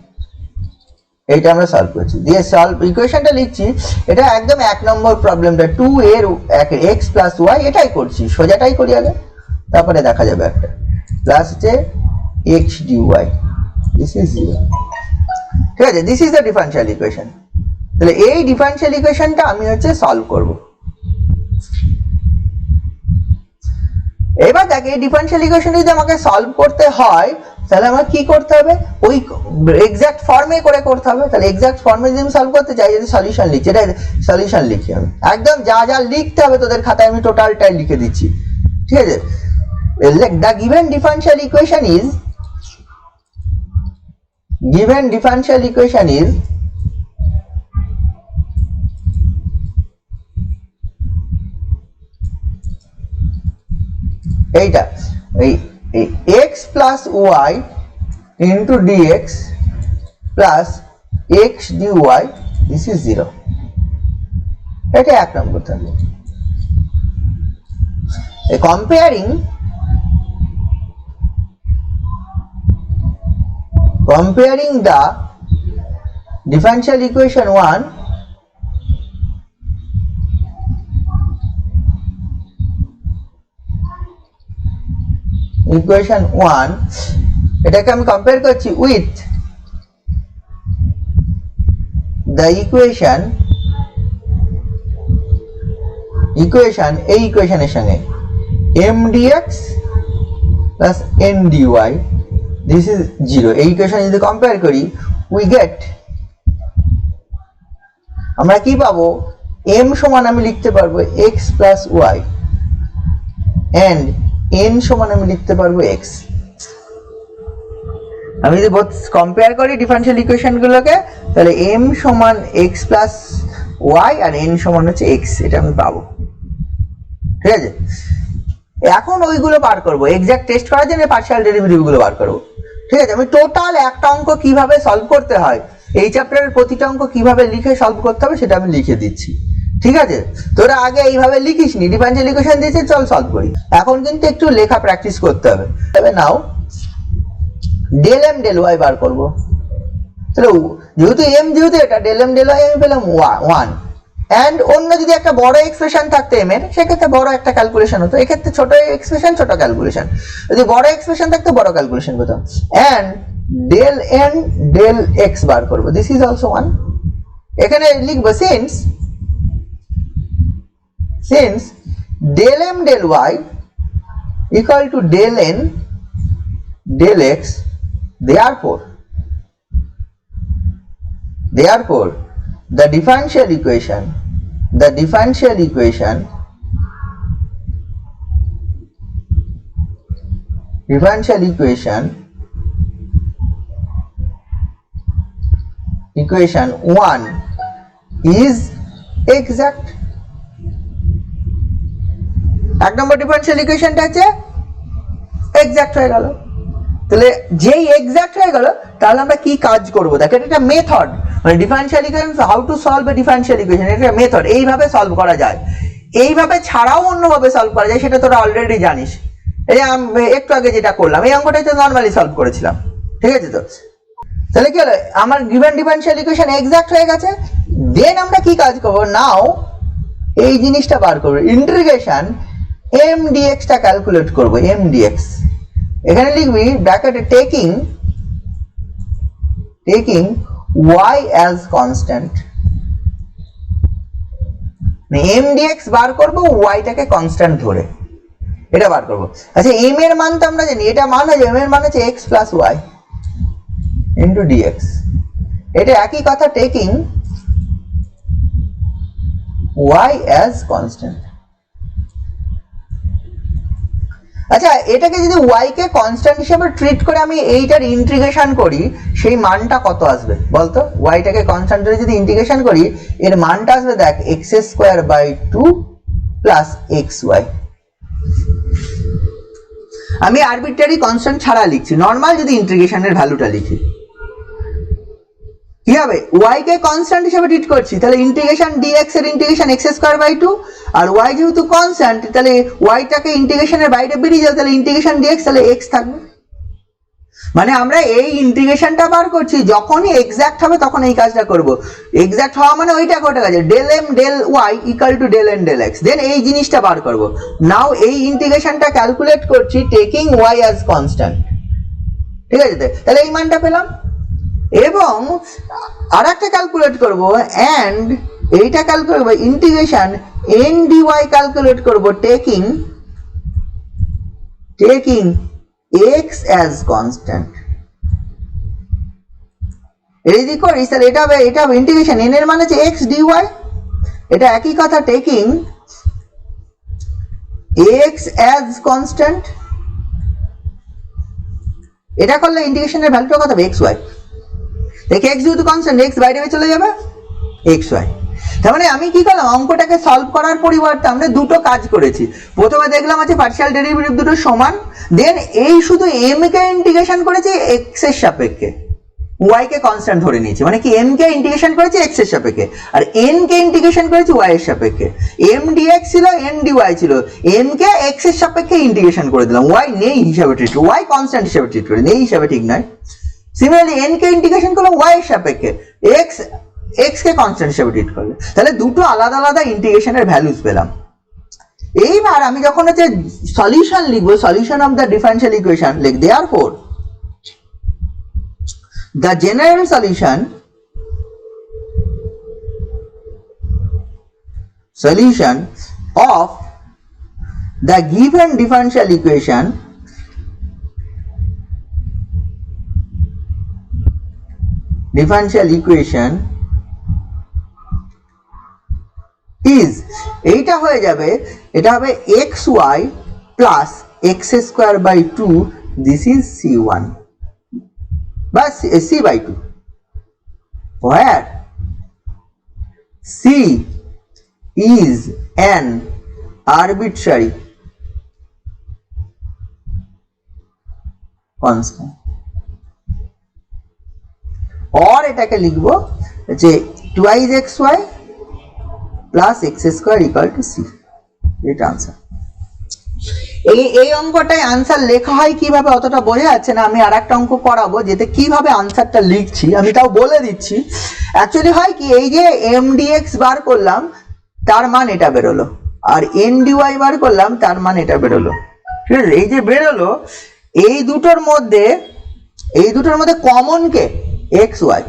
এইটা আমরা সলভ করছি, দিয়ে সলভ ইকুয়েশনটা লিখছি। এটা একদম 1 নম্বর প্রবলেমটা 2 এর x + y এটাই করছি, সোজাটাই করি আগে, তারপরে দেখা যাবে একটা প্লাস হচ্ছে x dy, দিস ইজ 0। ঠিক আছে, this is the differential equation. তাহলে এই ডিফারেনশিয়াল ইকুয়েশনটা আমি হচ্ছে সলভ করব। এবার দেখ, এই ডিফারেনশিয়াল ইকুয়েশন যদি আমাকে সলভ করতে হয় তাহলে আমার কি করতে হবে, ওই এক্সাক্ট ফর্মে করে করতে হবে। তাহলে এক্সাক্ট ফর্মে যদি আমি সলভ করতে চাই, যদি সলিউশন লিখছি, এটা সলিউশন লিখি আমি একদম যা যা লিখতে হবে তোদের খাতায় আমি টোটালটাই লিখে দিচ্ছি। ঠিক আছে, the given differential equation is এইটা এই x plus y into dx plus x dy, this is 0। এটা এক নম্বর থাকবে। comparing the differential equation 1 এটাকে আমি কম্পেয়ার করছি উইথ the equation এই ইকুয়েশনের সঙ্গে m dx plus n dy, this is 0। এই ইকুয়েশন যদি কম্পেয়ার করি we get, আমরা কি পাবো, m সমান আমি লিখতে পারবো x plus y and n সমান আমি লিখতে পারবো x। আমি যদি বোথ কম্পেয়ার করি ডিফারেনশিয়াল ইকুয়েশন গুলোকে, তাহলে m সমান x plus y আর n সমান হচ্ছে x, এটা আমি পাবো। ঠিক আছে, এখন ওইগুলো বার করবো এক্সাক্ট টেস্ট করার জন্য, পার্শিয়াল ডেরিভেটিভ গুলো বার করবো। ঠিক আছে, আমি টোটাল একটা অঙ্ক কিভাবে সলভ করতে হয়, এই চ্যাপ্টারের প্রতিটা অঙ্ক কিভাবে লিখে সলভ করতে হবে সেটা আমি লিখে দিচ্ছি। ঠিক আছে, তোরা আগে এইভাবে লিখিসনি, ডিফারেনশিয়াল ইকুয়েশন দিয়েছে চল সলভ করি। এখন কিন্তু একটু লেখা প্র্যাকটিস করতে হবে। তবে নাও del M del y bar করবো। তাহলে যেহেতু এটা ডেল এম ডেল ওয়াই আমি পেলাম 1, এন্ড অন্য যদি একটা বড় এক্সপ্রেশন থাকতো এম এর, সেক্ষেত্রে বড় একটা ক্যালকুলেশন হতো। এক্ষেত্রে ছোট এক্সপ্রেশন ছোট ক্যালকুলেশন, যদি বড় এক্সপ্রেশন থাকতো বড় ক্যালকুলেশন করতাম। And del N del X বার করবো, দিস ইজ অলসো 1। এখানে লিখবো since del m del y equal to del n del x, therefore the differential equation equation 1 is exact। এক নম্বর ডিফারেনশিয়াল ইকুয়েশনটা আছে এক্সাক্ট হয়ে গেল। তাহলে যেই এক্সাক্ট হয়ে গেল তাহলে আমরা কি কাজ করব, দেখো এটা মেথড, মানে differential equation, how to solve a differential equation, এটা মেথড। এইভাবে সলভ করা যায়, এইভাবে ছাড়াও অন্যভাবে সলভ করা যায়, সেটা তোরা অলরেডি জানিস। এই একটু আগে যেটা করলাম, এই অঙ্কটাই তো নর্মালি সলভ করেছিলাম। ঠিক আছে, তো তাহলে কি হলো, আমার গিভেন ডিফারেনশিয়াল ইকুয়েশন এক্সাক্ট হয়ে গেছে। দেন আমরা কি কাজ করব, নাও এই জিনিসটা বার করব, ইন্টিগ্রেশন m dx টা ক্যালকুলেট করব। m dx এখানে লিখবি ব্র্যাকেটে টেকিং y as constant, মানে m dx বার করব y টাকে কনস্ট্যান্ট ধরে, এটা বার করব। আচ্ছা, m এর মান তো আমরা জানি, এটা মান হচ্ছে m এর মান হচ্ছে x plus y into dx। এটা একই কথা, টেকিং y as constant। আচ্ছা, এটাকে যদি y কে কনস্ট্যান্ট হিসেবে ট্রিট করে আমি এইটার ইন্টিগ্রেশন করি, সেই মানটা কত আসবে বলতো? y টাকে কনস্ট্যান্ট ধরে যদি ইন্টিগ্রেশন করি, এর মানটা আসবে দেখ x²/2 প্লাস xy। আমি আরবিট্রারি কনস্ট্যান্ট ছাড়া লিখছি, নর্মাল যদি ইন্টিগ্রেশনের ভ্যালুটা লিখি কি হবে, y কে কনস্ট্যান্ট হিসেবে ট্রিট করছি, তাহলে ইন্টিগ্রেশন dx এর ইন্টিগ্রেশন x²/2, আর y যেহেতু কনস্ট্যান্ট তাহলে y টাকে ইন্টিগ্রেশনের বাইরে বেরিয়ে যাবে, তাহলে ইন্টিগ্রেশন dx, তাহলে x থাকবে। মানে আমরা এই ইন্টিগ্রেশনটা বার করছি, যখনই এক্সাক্ট হবে তখন এই কাজটা করব। এক্সাক্ট হওয়া মানে ওইটা ঘটে গেছে, del M del Y equal to del N del X, then এই জিনিসটা বার করব। নাও এই ইন্টিগ্রেশনটা ক্যালকুলেট করছি টেকিং ওয়াই অ্যাজ কনস্ট্যান্ট, ঠিক আছে? তাহলে এই মানটা পেলাম, এবং আর একটা ক্যালকুলেট করব, অ্যান্ড এইটা ক্যালকুলেট করব ইন্টিগ্রেশন এন ডিওয়াই ক্যালকুলেট করব টেকিং x as constant। এই যে করিস তাহলে এটা হবে ইন্টিগ্রেশন n এর মানে হচ্ছে x dy, এটা একই কথা টেকিং x as constant। এটা করলে ইন্টিগ্রেশনের ভ্যালুটা কত হবে xy, দেখে x যেহেতু কনস্ট্যান্ট x বাইরে চলে যাবে xy। তার মানে আমি কি করলাম, অঙ্কটাকে সলভ করার পরিবর্তে আমরা দুটো কাজ করেছি। প্রথমে দেখলাম আছে পার্শিয়াল ডেরিভেটিভ দুটো সমান, দেন এই শুধু m কে ইন্টিগ্রেশন করেছি x এর সাপেক্ষে, y কে কনস্ট্যান্ট ধরে নিয়েছি, মানে কি m কে ইন্টিগ্রেশন করেছি x এর সাপেক্ষে আর n কে ইন্টিগ্রেশন করেছি y এর সাপেক্ষে। m dx ছিল n dy ছিল, m কে x এর সাপেক্ষে ইন্টিগ্রেশন করে দিলাম, y নেই হিসাবে ট্রিট, y কনস্ট্যান্ট হিসাবে ট্রিট করে, নেই হিসাবে ঠিক নয়। সিমিলারলি n কে ইন্টিগ্রেশন করলাম y এর সাপেক্ষে, x কে কনস্ট্যান্ট হিসেবে ট্রিট করলে, তাহলে দুটো আলাদা আলাদা ইন্টিগ্রেশনের ভ্যালুস পেলাম। এইবার আমি যখন হচ্ছে সলিউশন লিখবো, solution of the differential equation লিখ, therefore the general solution of the given differential equation is, এইটা হয়ে যাবে, এটা হবে xy plus x square by 2, this is c1 বা c by 2, where c is an arbitrary constant। और এটাকে লিখবো যে 2xy plus x square equal to c, এটা আনসার। এই অঙ্কটাই আনসার লেখা হয় কিভাবে অতটা বোঝা যাচ্ছে না, আমি আর একটা অঙ্ক করাবো যেতে কিভাবে আনসারটা লিখছি আমি তাও বলে দিচ্ছি। অ্যাকচুয়ালি হয় কি, এই যে m dx বার করলাম তার মান এটা বেরোলো, আর n dy বার করলাম তার মান এটা বেরোলো, ঠিক আছে? এই যে বেরোলো, এই দুটোর মধ্যে কমন কে xy,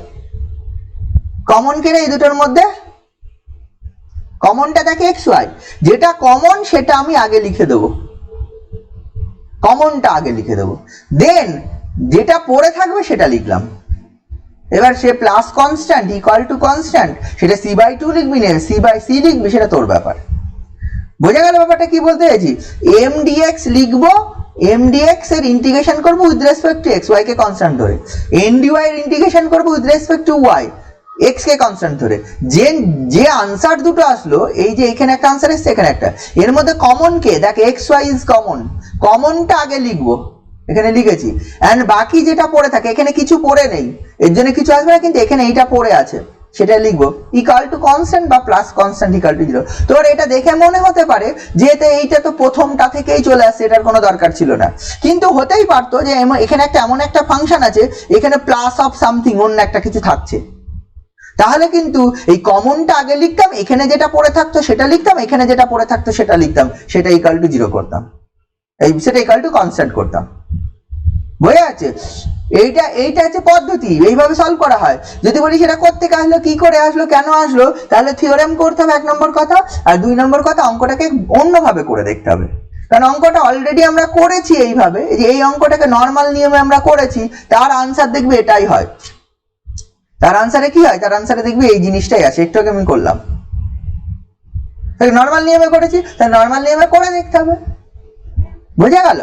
কমন কে এই দুটোর মধ্যে কমনটা দেখে xy, যেটা কমন সেটা আমি আগে লিখে দেবো, কমনটা আগে লিখে দেবো, দেন যেটা পড়ে থাকবে সেটা লিখলাম। এবার সে plus constant equal to constant, সেটা c বাই 2 লিখবি না c বাই c লিখবি, সেটা তোর ব্যাপার। বোঝা গেল ব্যাপারটা কি বলতে চাইছি? m dx লিখবো, m dx এর ইন্টিগ্রেশন করবো with respect two x, y K constant ধরে, n dy এর ইন্টিগ্রেশন করবো with respect two y, x কে কনস্ট্যান্ট ধরে। যে আনসার দুটো আসলো, এই যে এখানে একটা আনসার এসছে এখানে একটা, এর মধ্যে কমন কে দেখ, x y ইজ কমন, কমনটা আগে লিখবো, এখানে লিখেছি, এন্ড বাকি যেটা পড়ে থাকে, এখানে কিছু পড়ে নেই এর জন্য কিছু আসবে না, কিন্তু এখানে এইটা পড়ে আছে সেটা লিখবো ইকুয়াল টু কনস্ট্যান্ট বা প্লাস কনস্ট্যান্ট ইকুয়াল টু 0। তোর এটা দেখে মনে হতে পারে যে এইটা তো প্রথমটা থেকেই চলে আসছে, এটার কোনো দরকার ছিল না, কিন্তু হতেই পারতো যে এখানে একটা এমন একটা ফাংশন আছে, এখানে প্লাস অফ সামথিং অন্য একটা কিছু থাকছে, তাহলে কিন্তু এই কমনটা আগে লিখতাম, এখানে যেটা পড়ে থাকতো সেটা লিখতাম, এখানে যেটা পড়ে থাকতো সেটা লিখতাম, সেটা ইকুয়াল টু 0 করতাম, সেটা ইকুয়াল টু কনস্ট্যান্ট করতাম। বোঝা যাচ্ছে? এইটা হচ্ছে পদ্ধতি, এইভাবে সলভ করা হয়। যদি বলি সেটা করতে আসলো, কি করে আসলো, কেন আসলো, তাহলে থিওরেম করতে হবে 1 নম্বর কথা, আর 2 নম্বর কথা অঙ্কটাকে অন্যভাবে করে দেখতে হবে, কারণ অঙ্কটা অলরেডি আমরা করেছি এইভাবে, যে এই অঙ্কটাকে নর্মাল নিয়মে আমরা করেছি, তার আনসার দেখবে এটাই হয়। তার আনসারে কি হয়, তার আনসারে দেখবি এই জিনিসটাই আছে, একটু আগে আমি করলাম, নর্মাল নিয়মে করেছি, তাই নর্মাল নিয়মে করে দেখতে হবে। বোঝা গেল?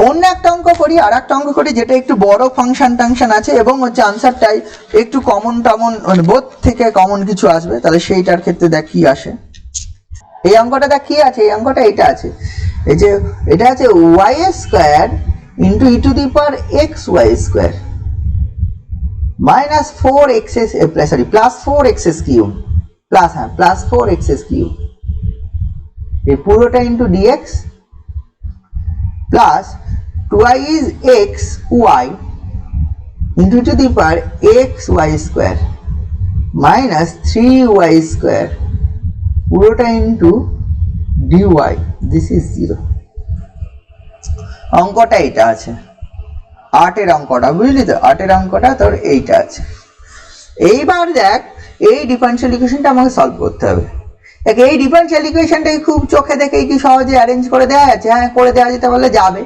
অন্য একটা অঙ্ক করি, আর একটা অঙ্ক করি যেটা একটু বড় ফাংশন আছে, এবং হচ্ছে আনসারটাই একটু কমন টমন, মানে বোধ থেকে কমন কিছু আসবে, তাহলে সেইটার ক্ষেত্রে দেখ কি আসে। এই অঙ্কটা দেখ কি আছে, এই অঙ্কটা এটা আছে, এই যে এটা আছে y square into e to the power xy square minus 4x plus 4x cube plus plus 4x cube, এই পুরোটা into dx plus 2y is x y into to the power x Y square minus 3y square পুরোটা into dy, this is 0। অঙ্কটা এটা আছে, 8 অঙ্কটা, বুঝলি তো? 8 অঙ্কটা তোর এইটা আছে। এইবার দেখ এই ডিফারেনশিয়াল ইকুয়েশনটা আমাকে সলভ করতে হবে। দেখ এই ডিফারেনশিয়াল ইকুয়েশনটাকে খুব চোখে দেখেই কি সহজে অ্যারেঞ্জ করে দেওয়া যাচ্ছে? হ্যাঁ, করে দেওয়া যেতে বললে যাবে,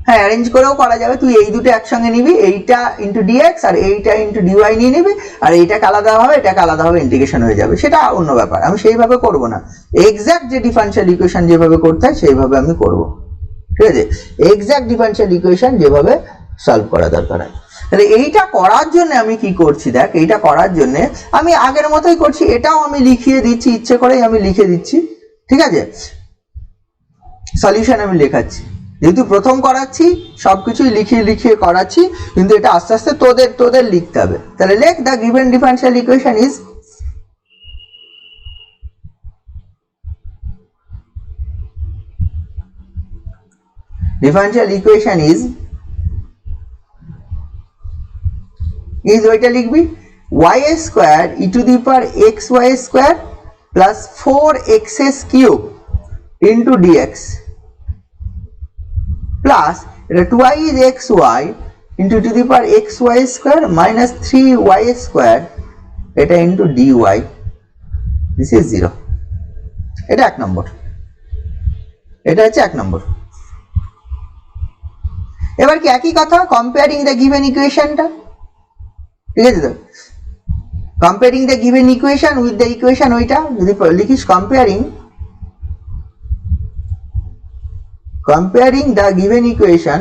হ্যাঁ অ্যারেঞ্জ করেও করা যাবে। তুই এই দুটো একসঙ্গে নিবি, এইটা ইন্টু ডিএক্স আর এইটা ইন্টু ডিওয়াই নিয়ে নিবি, আর এইটাকে আলাদাভাবে এটাকে আলাদাভাবে ইন্টিগ্রেশন হয়ে যাবে, সেটা অন্য ব্যাপার। আমি সেইভাবে করব না, এক্স্যাক্ট যে ডিফারেনশিয়াল ইকুয়েশন যেভাবে করতে হয় সেইভাবে আমি করব, ঠিক আছে? এক্স্যাক্ট ডিফারেনশিয়াল ইকুয়েশন যেভাবে সলভ করা দরকার হয়। তাহলে এইটা করার জন্য আমি কি করছি দেখ, এইটা করার জন্য আমি আগের মতোই করছি, এটাও আমি লিখিয়ে দিচ্ছি, ইচ্ছে করেই আমি লিখে দিচ্ছি, ঠিক আছে? সলিউশন আমি লেখাচ্ছি, যেহেতু প্রথম করাচ্ছি সবকিছুই লিখিয়ে লিখিয়ে করাচ্ছি, কিন্তু এটা আস্তে আস্তে তোদের লিখতে হবে। তাহলে লেখ, the given differential equation is ওইটা লিখবি y square E to the power x Y square plus 4x cube into dx plus এটা 2y is xy into to the power x Y square minus 3y square এটা into dy, this is 0। এটা 1 নম্বর, এটা হচ্ছে 1 নম্বর। এবার কি একই কথা, comparing the given ইকুয়েশনটা, ঠিক আছে? তো comparing the given equation with the equation, ওইটা যদি লিখিস comparing the given equation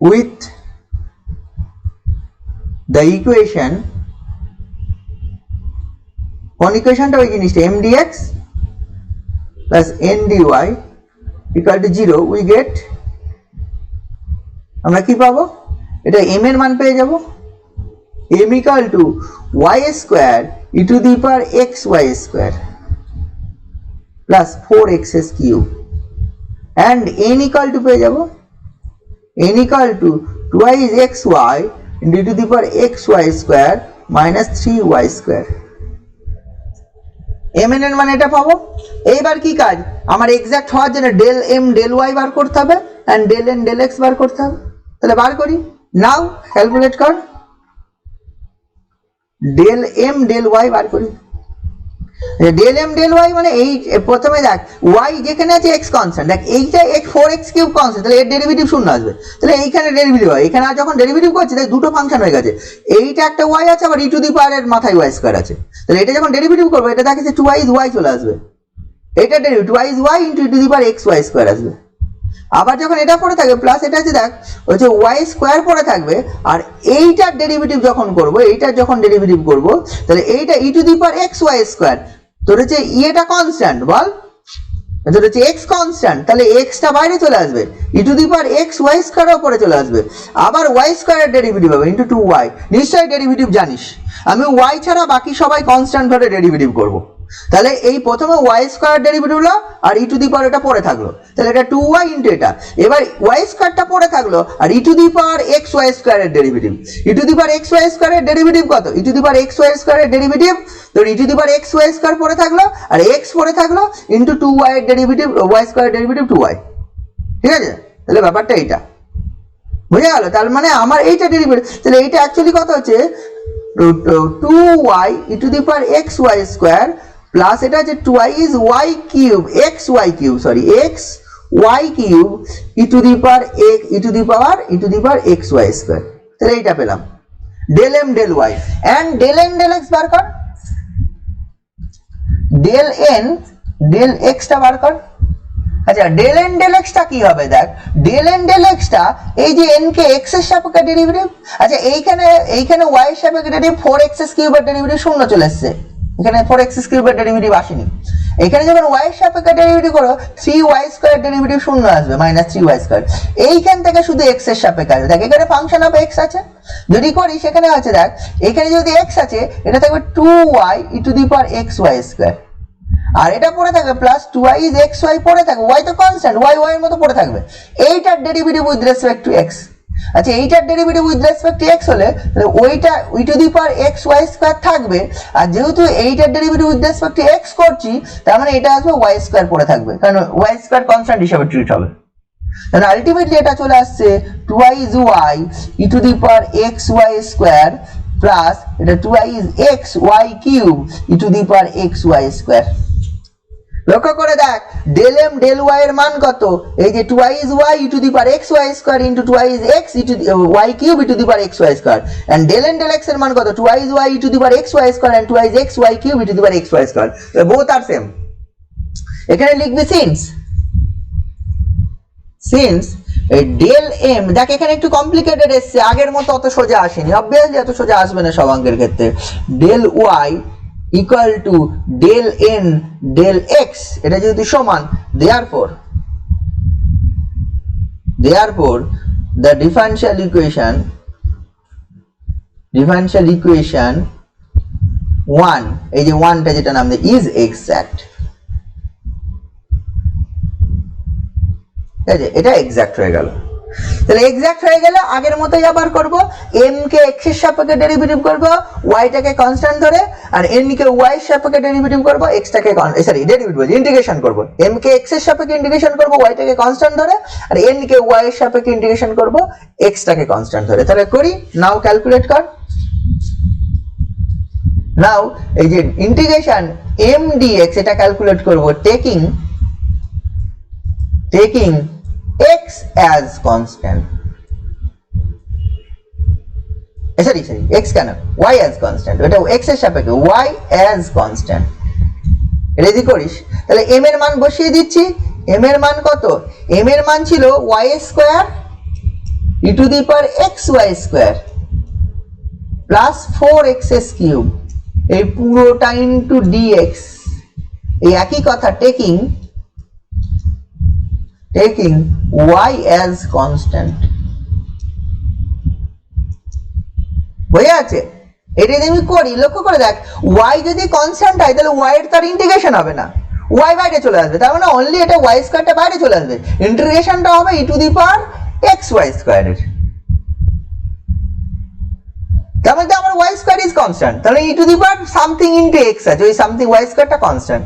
with the equation, কোন ইকুয়েশনটা? ওই জিনিসটা m dx plus n dy equal to 0, we get, আমরা কি পাবো? এটা m এর মান পেয়ে যাব, m equal to y square e to the power xy square plus 4x cube and n equal to পেয়ে যাব n equal to 2y is xy into e to the power xy square minus 3y square। m n এর মানে এটা পাবো। এইবার কি কাজ, আমার এক্সাক্ট হওয়ার জন্য ডেল m ডেল y বার করতে হবে and del n del x বার করতে হবে। তাহলে বার করি, নাও ক্যালকুলেট কর, ডেল m ডেল y বার করি। ডেল m ডেল y মানে এই প্রথমে দেখ y যেখানে আছে x কনস্ট্যান্ট, দেখ এইটা x 4x কিউব কনস্ট্যান্ট, তাহলে এর ডেরিভেটিভ শূন্য আসবে, তাহলে এইখানে ডেরিভেটিভ হয়, এখানে যখন ডেরিভেটিভ করছি তাই দুটো ফাংশন হয়ে গেছে, এইটা একটা y আছে আবার e টু দি পাওয়ার এর মাথায় y স্কয়ার আছে, তাহলে এটা যখন ডেরিভেটিভ করব এটা দেখেছে 2y is y চলে আসবে, এটা derivative 2y is y into e to the power xy square আসবে। আবার যখন এটা পড়ে থাকবে প্লাস এটা আছে দেখ হচ্ছে y স্কয়ার পড়ে থাকবে, আর এইটার ডেরিভেটিভ যখন করব, এইটার যখন ডেরিভেটিভ করব তাহলে এইটা e to the power xy square, তোর হচ্ছে এটা কনস্ট্যান্ট বল, তোর হচ্ছে x কনস্ট্যান্ট, তাহলে x টা বাইরে চলে আসবে, e to the power xy square উপরে চলে আসবে, আবার y স্কয়ারের ডেরিভেটিভ হবে ইনটু 2y, নিশ্চয়ই ডেরিভেটিভ জানিস, আমি y ছাড়া বাকি সবাই কনস্ট্যান্ট ধরে ডেরিভেটিভ করব, তাহলে এই প্রথমে y স্কয়ার ডেরিভেটিভ হলো আর e টু দি পাওয়ার এটা পড়ে থাকলো, তাহলে এটা 2y ইনটু এটা, এবার y স্কয়ারটা পড়ে থাকলো আর e to the power xy স্কয়ারের derivative, e to the power xy স্কয়ারের ডেরিভেটিভ কত, e to the power xy স্কয়ারের ডেরিভেটিভ, তো e to the power xy square পড়ে থাকলো আর x পড়ে থাকলো ইনটু 2y এর ডেরিভেটিভ, y স্কয়ারের ডেরিভেটিভ 2y, ঠিক আছে? তাহলে ব্যাপারটা এইটা বুঝে গেল, তার মানে আমার এইটা ডেরিভেটিভ, তাহলে এইটা অ্যাকচুয়ালি কত হচ্ছে 2y e to the power xy square plus এটা হচ্ছে 2y is y cube xy cube, sorry xy cube e to the power xy square, তাহলে এইটা পেলাম del m del y and del n del x বার কর, del n del x টা বার কর। আচ্ছা ডেল n ডেল x টা কি হবে দেখ, ডেল n ডেল x টা এই যে n কে x এর সাপেক্ষে ডেরিভেটিভ, আচ্ছা এইখানে y এর সাপেক্ষে ডেরিভেটিভ 4x কিউবের ডেরিভেটিভ শূন্য চলে আসছে, এখানে 4x কিউবের ডেরিভেটিভ আসেনি, এখানে যখন y এর সাপেক্ষে ডেরিভেটিভ করো 3y স্কয়ার ডেরিভেটিভ শূন্য আসবে মাইনাস 3y স্কয়ার, এইখান থেকে শুধু x এর সাপেক্ষে আসবে, দেখ এখানে ফাংশন অফ x আছে, যদি করি সেখানে আছে দেখ এখানে যদি x আছে এটা থাকবে 2y e to the power xy square, আর এটা পড়ে থাকবে প্লাস টুয়াইজ এক্স ওয়াই পড়ে থাকবে, ওয়াই তো কনস্ট্যান্ট, ওয়াই ওয়াই এর মতো পড়ে থাকবে। এইটার derivative with respect to X. আচ্ছা এইটার derivative with respect to X হলে ওইটা E to the power x Y square থাকবে, আর যেহেতু এইটার derivative with respect to X করছি তার মানে এটা আসবে ওয়াই স্কয়ার পড়ে থাকবে, কারণ ওয়াই স্কয়ার কনস্ট্যান্ট হিসেবে ট্রিট হবে। তাহলে আলটিমেটলি এটা চলে আসছে twice Y E to the power x Y square plus এটা twice x Y cube E to the power x Y square. লক্ষ্য করে দেখ ডেল এম ডেল ওয়াই এর মান কত, এই যে twice Y E to the power x Y square into twice x e to y cube E to the power x Y square, and del N del x এর মান কত, twice Y E to the power x Y square and twice x Y cube E to the power x Y square, both are same. এখানে লিখবি since del M, দেখ এখানে একটু complicated এসছে, আগের মতো অত সোজা আসেনি, অবভিয়াসলি এত সোজা আসবে না সব অঙ্কের ক্ষেত্রে। Del Y equal to del N del x, এটা যেহেতু সমান, দেয়ারফর the differential equation 1, এই যে 1টা যেটা নাম দেয় is exact, এটা এক্সাক্ট হয়ে গেল। তাহলে এক্সাক্ট হয়ে গেলে আগের মতোই আবার করব, m কে x এর সাপেক্ষে ডেরিভেটিভ করব y টাকে কনস্ট্যান্ট ধরে, আর n কে y এর সাপেক্ষে ডেরিভেটিভ করব, x টাকে ডেরিভেটিভ ইন্টিগ্রেশন করব, m কে x এর সাপেক্ষে ইন্টিগ্রেশন করব y টাকে কনস্ট্যান্ট ধরে, আর n কে y এর সাপেক্ষে ইন্টিগ্রেশন করব x টাকে কনস্ট্যান্ট ধরে। তাহলে করি, নাও ক্যালকুলেট কর। নাও এই যে ইন্টিগ্রেশন m dx এটা ক্যালকুলেট করব taking x as constant, sorry x কেন, y as constant, এটা x এর সাপেক্ষে y as constant। রেডি করিস, তাহলে m এর মান বসিয়ে দিচ্ছি। m এর মান কত, m এর মান ছিল y square E to the power x y square plus 4x cube, এই পুরোটা ইনটু dx, এই একই কথা টেকিং y as constant। বুঝে আছে? এটা যদি আমি করি, লক্ষ্য করে দেখ y যদি কনস্ট্যান্ট হয় তাহলে y এর তার ইন্টিগ্রেশন হবে না, y বাইরে চলে আসবে, তার মানে অনলি এটা y স্কয়ারটা বাইরে চলে আসবে, ইন্টিগ্রেশনটা হবে E to the power x y স্কয়ারের। তার মধ্যে আমার y স্কয়ার ইজ কনস্ট্যান্ট, তাহলে E to the power something into x আছে, ওই সামথিং y স্কয়ারটা কনস্ট্যান্ট।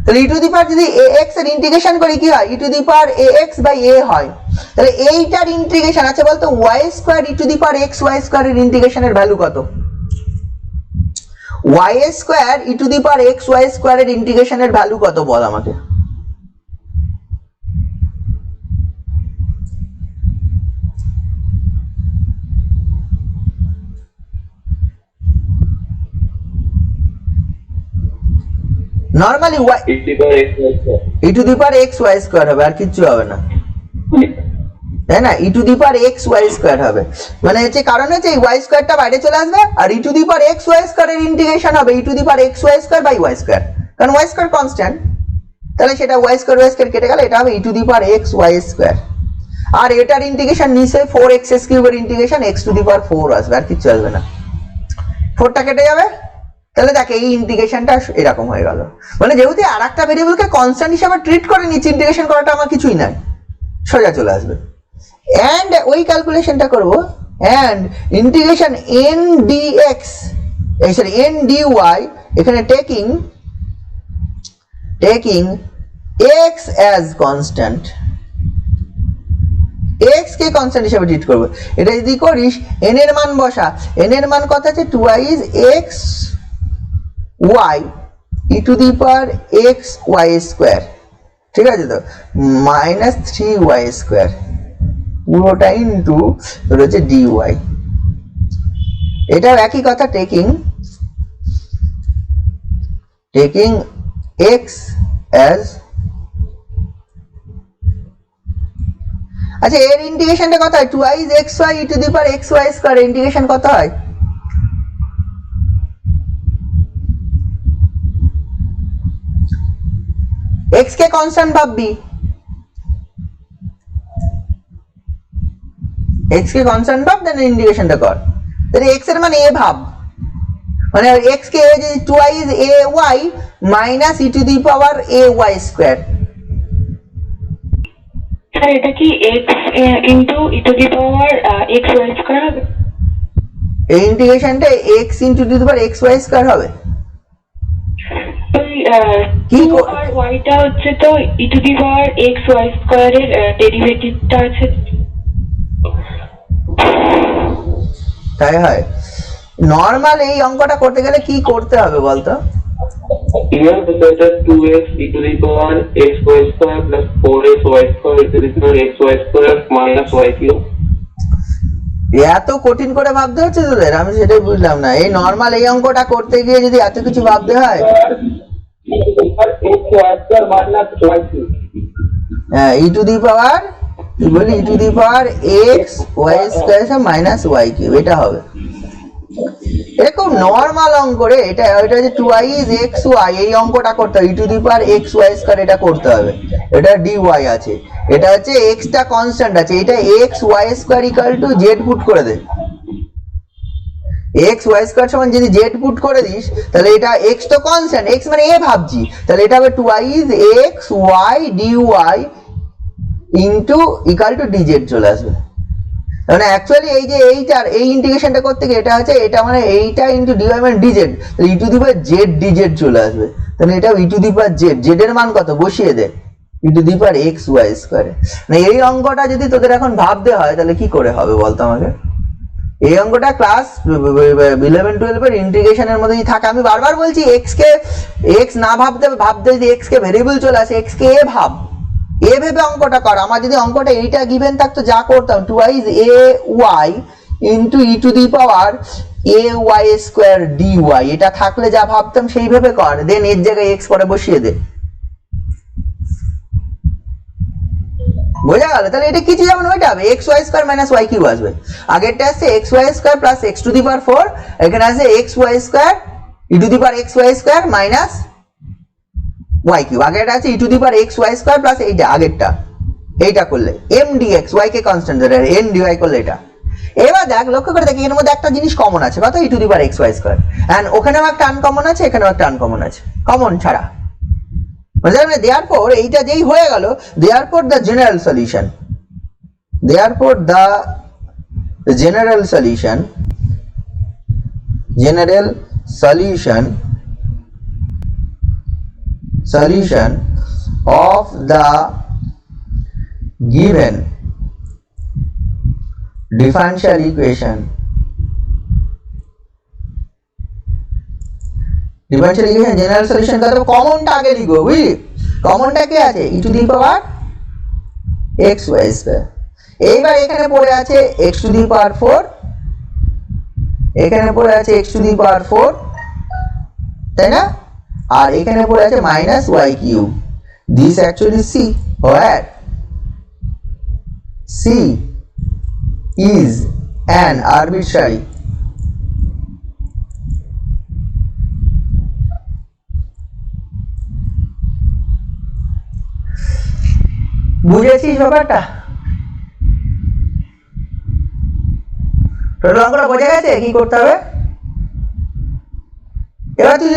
তাহলে ই টু দি পাওয়ার যদি ax এর ইন্টিগ্রেশন করি কি হয়, E to the power ax by a হয়। তাহলে এইটার ইন্টিগ্রেশন আছে বলতো y square E to the power x y square এর ইন্টিগ্রেশনের ভ্যালু কত, y square E to the power x y square এর ইন্টিগ্রেশনের ভ্যালু কত বল আমাকে। Normally E to the power x y square হবে, আর কিছু হবে না, তাই না? E to the power x y square হবে, মানে হচ্ছে কারণ হচ্ছে এই y স্কয়ারটা বাইরে চলে আসবে, আর E to the power x y square এর ইন্টিগ্রেশন হবে E to the power x y square by y square, কারণ y স্কয়ার কনস্ট্যান্ট, তাহলে সেটা y স্কয়ার কেটে গেলে এটা হবে E to the power x y square, আর এটার ইন্টিগ্রেশন নিচে 4x কিউব এর integration x to the power 4 আসবে, আর কিছু আসবে না, 4টা কেটে যাবে। তাহলে দেখ এই ইন্টিগ্রেশনটা এরকম হয়ে গেল, মানে যেহেতু আরেকটা ভেরিয়েবলকে কনস্ট্যান্ট হিসেবে ট্রিট করে নিচ্ছি, ইন্টিগ্রেশন করাটা আমার কিছুই নাই, সোজা চলে আসবে। এন্ড ওই ক্যালকুলেশনটা করব, and integration n dx sorry n dy, এখানে taking x as constant, x কে কনস্ট্যান্ট হিসেবে ট্রিট করব। এটা যদি করিস n এর মান বসা, n এর মান কত আছে, 2 x y E to the power x y square, ঠিক আছে তো, মাইনাস 3y স্কয়ার পুরোটা ইনটু রয়েছে dy, এটাও একই কথা, টেকিং x as, আচ্ছা এর ইন্টিগ্রেশনটা কত হয়, 2xy E to the power x y square integration কত হয়, x কে কনস্ট্যান্ট ভাববি, x কে কনস্ট্যান্ট ভাব, দেন ইন্টিগ্রেশনটা কর, তাহলে x এর মানে a ভাব, মানে x কে যদি twice a y minus e to the power a y square. Sir এটা কি x into e to the power x y square হবে? এই ইন্টিগ্রেশনটা x ইনটু দি পাওয়ার x y স্কয়ার হবে। কি আর y টা হচ্ছে তো e to the power x y স্কয়ারের ডেরিভেটিভটা আছে। তাই হয়। নরমাল এই অঙ্কটা করতে গেলে কি করতে হবে বলতো? Here the letter 2x e to the power x y square plus 4x y square e to the power x y square minus y cube. এত কঠিন করে ভাবতে হচ্ছে তোদের, আমি সেটাই বুঝলাম না। এই নরমাল এই অঙ্কটা করতে গিয়ে যদি এত কিছু ভাবতে হয়, x y square minus y cube. হ্যাঁ ই টু দি পাওয়ার কি বলি E to the power x Y square minus Y cube, এটা হবে। এটা খুব নরমাল অঙ্ক রে, এটা হচ্ছে টুয়াইজ এক্স ওয়াই, এই অঙ্কটা করতে হবে। E to the power x Y square এটা করতে হবে, এটা ডি ওয়াই আছে, এটা হচ্ছে এক্স টা কনস্ট্যান্ট আছে, এটা x Y square equal to z put করে দে। এক্স ওয়াই স্কয়ার সমান যদি জেড পুট করে দিস তাহলে এটা এক্স তো কনস্ট্যান্ট, এক্স মানে এ ভাবছি, তাহলে এটা হবে twice x y d y into equal to d Z চলে আসবে। মানে অ্যাকচুয়ালি এই যে এইটার এই ইন্টিগ্রেশনটা করতে গিয়ে এটা হচ্ছে এটা মানে এইটা ইনটু ডি ওয়াই মানে ডি জেড, তাহলে E to the power Z D Z চলে আসবে। তাহলে এটা E to the power Z, Z এর মান কত বসিয়ে দে E to the power x Y স্কয়ারে। মানে এই অঙ্কটা যদি তোদের এখন ভাবতে হয় তাহলে কি করে হবে বলতো আমাকে? এই অঙ্কটা ক্লাস 11-12 এর ইন্টিগ্রেশনের মধ্যেই থাকে। আমি বারবার বলছি এক্স কে এক্স না ভাবতে যদি এক্স কে ভেরিয়েবল চলে আসে, এক্স কে এ ভাব, এ ভেবে অঙ্কটা কর। আমার যদি অঙ্কটা এইটা গিভেন থাকতো যা করতাম twice a y into e to the power a y square d y, এটা থাকলে যা ভাবতাম সেইভাবে কর, দেন এর জায়গায় এক্স পরে বসিয়ে দে। বোঝা গেল? তাহলে এটা কিছু যেমন ওইটা হবে X Y square minus Y cube আসবে। আগেরটা আসছে X Y square plus X to the power 4, এখানে আছে X Y square E to the power x Y square minus Y cube. আগেরটা আছে E to the power x Y square plus এইটা আগেরটা, এইটা করলে এম ডি এক্স ওয়াই কে constant ধরে এন ডি ওয়াই করলে এটা। এবার দেখ লক্ষ্য করে দেখি এর মধ্যে একটা জিনিস কমন আছে, কত E to the power x Y square, and ওখানেও একটা আনকমন আছে এখানেও একটা আনকমন আছে, কমন ছাড়া। মানে দেয়ারফর এইটা যেই হয়ে গেল, therefore the general solution, therefore the general solution of the given differential equation general solution का तो कॉमनটা আগে লিখো, বুঝলি? কমনটা কি আছে e to the power x y square. এইবার এখানে পড়ে আছে x টু দি পাওয়ার 4, এখানে পড়ে আছে x টু দি পাওয়ার 4, তাই না? আর এখানে পড়ে আছে minus y cube. This actually c, where c is an arbitrary বুঝেছিস ব্যাপারটা? টোটাল অঙ্কটা বোঝা গেছে কি করতে হবে? এবার তুই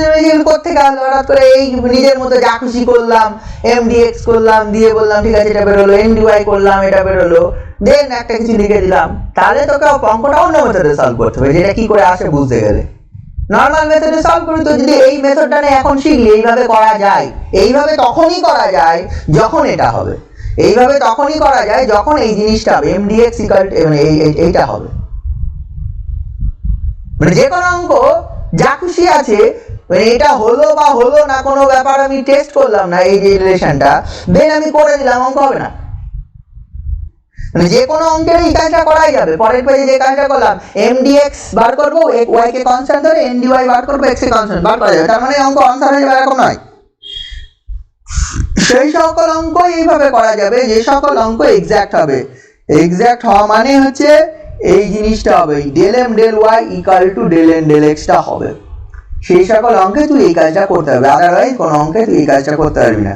করতে গেল হঠাৎ করে এই নিজের মতো যা খুশি করলাম, এম ডি এক্স করলাম, দিয়ে বললাম ঠিক আছে এটা বেরোলো, এন ডি ওয়াই করলাম এটা বেরোলো, দেন একটা কিছু লিখে দিলাম, তাহলে তোকে অঙ্কটা অন্য মেথডে সলভ করতে হবে, যেটা কি করে আসে বুঝতে গেলে। নর্মাল মেথডে সলভ করি তো যদি এই মেথডটা না এখন শিখলি এইভাবে করা যায়, এইভাবে তখনই করা যায় যখন এটা হবে, এইভাবে তখনই করা যায় যখন এই জিনিসটা হবে এম ডি এক্স ইকুয়াল এইটা হবে। মানে যে কোনো অঙ্ক যা খুশি আছে, মানে এটা হলো বা হলো না কোনো ব্যাপার, আমি টেস্ট করলাম না এই যে রিলেশনটা, দেন আমি করে দিলাম, অঙ্ক হবে না। মানে যে কোনো অঙ্কের এই কাজটা করাই যাবে। পরের পেজে যে কাজটা করলাম এম ডি এক্স বার করবো, ওয়াই কে কনস্ট্যান্ট ধরে এন ডি ওয়াই বার করবো, এক্স কে কনস্ট্যান্ট বার করা যাবে, তার মানে অঙ্ক আনসার হয়ে যাবে, এরকম নয়। সেই সকল অঙ্ক এইভাবে করা যাবে যে সকল অঙ্ক এক্সাক্ট হবে। এক্সাক্ট হওয়া মানে হচ্ছে এই জিনিসটা হবে del M del Y equal to del N ডেল এক্সটা হবে। সেই সকল অঙ্কে তুই এই কাজটা করতে হবে, আদারওয়াইজ কোনো অঙ্কে তুই এই কাজটা করতে পারবি না।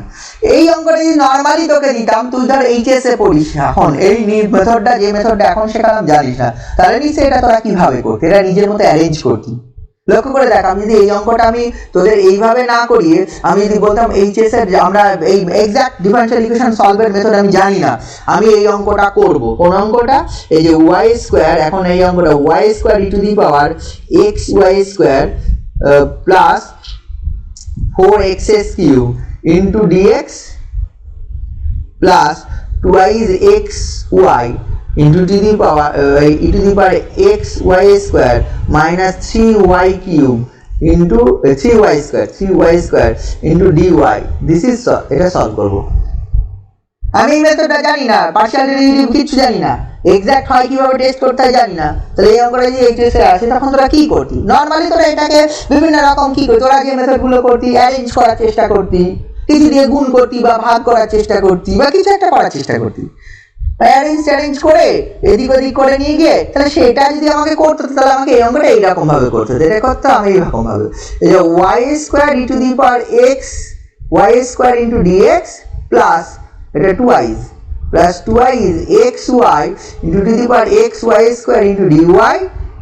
এই অঙ্কটা যদি নর্মালি তোকে দিতাম, তুই ধর এইচএস এ পড়িস এখন, এই মেথডটা যে মেথডটা এখন শেখালাম জানিস না, তাহলে নিশ্চয়ই এটা তোরা কিভাবে করতি, এটা নিজের মতো অ্যারেঞ্জ করতি, লক্ষ্য করে দেখ, আমি যদি এই অঙ্কটা আমি তোদের এইভাবে না করিয়ে আমি যদি বলতাম এইচএস এর আমরা এই এক্সাক্ট ডিফারেনশিয়াল ইকুয়েশন সলভের মেথড আমি জানি না, আমি এই অঙ্কটা করব। কোন অঙ্কটা? এই যে ওয়াই স্কোয়ার, এখন এই অঙ্কটা y square E to the power x Y square plus 4x cube into dx plus twice x y into to the power e to the power x y square minus 3y cube into 3y square into dy. this is এটা solve করব। আমি এই মেথডটা জানি না, partial derivative কিছু জানি না, exact হয় কিভাবে টেস্ট করতে হয় জানি না, তাহলে এই অঙ্কটা যদি এইচএস এ আসে তখন তোরা কি করতি? নরমালি তোরা এটাকে বিভিন্ন রকম কি করতি, তোরা যে মেথডগুলো করতি অ্যারেঞ্জ করার চেষ্টা করতি, কিছু দিয়ে গুণ করতি বা ভাগ করার চেষ্টা করতি বা কিছু একটা করার চেষ্টা করতি, অ্যারেঞ্জ করে এদিক ওদিক করে নিয়ে গিয়ে, তাহলে সেটা যদি আমাকে করতে হতো তাহলে আমাকে এই অঙ্কটা এইরকম ভাবে করতে হতো। এটা করতে আমি এইরকম ভাবে, এই যে Y square E to the power x Y square into dx plus এটা twice plus twice x Y into to the power x Y square into DY,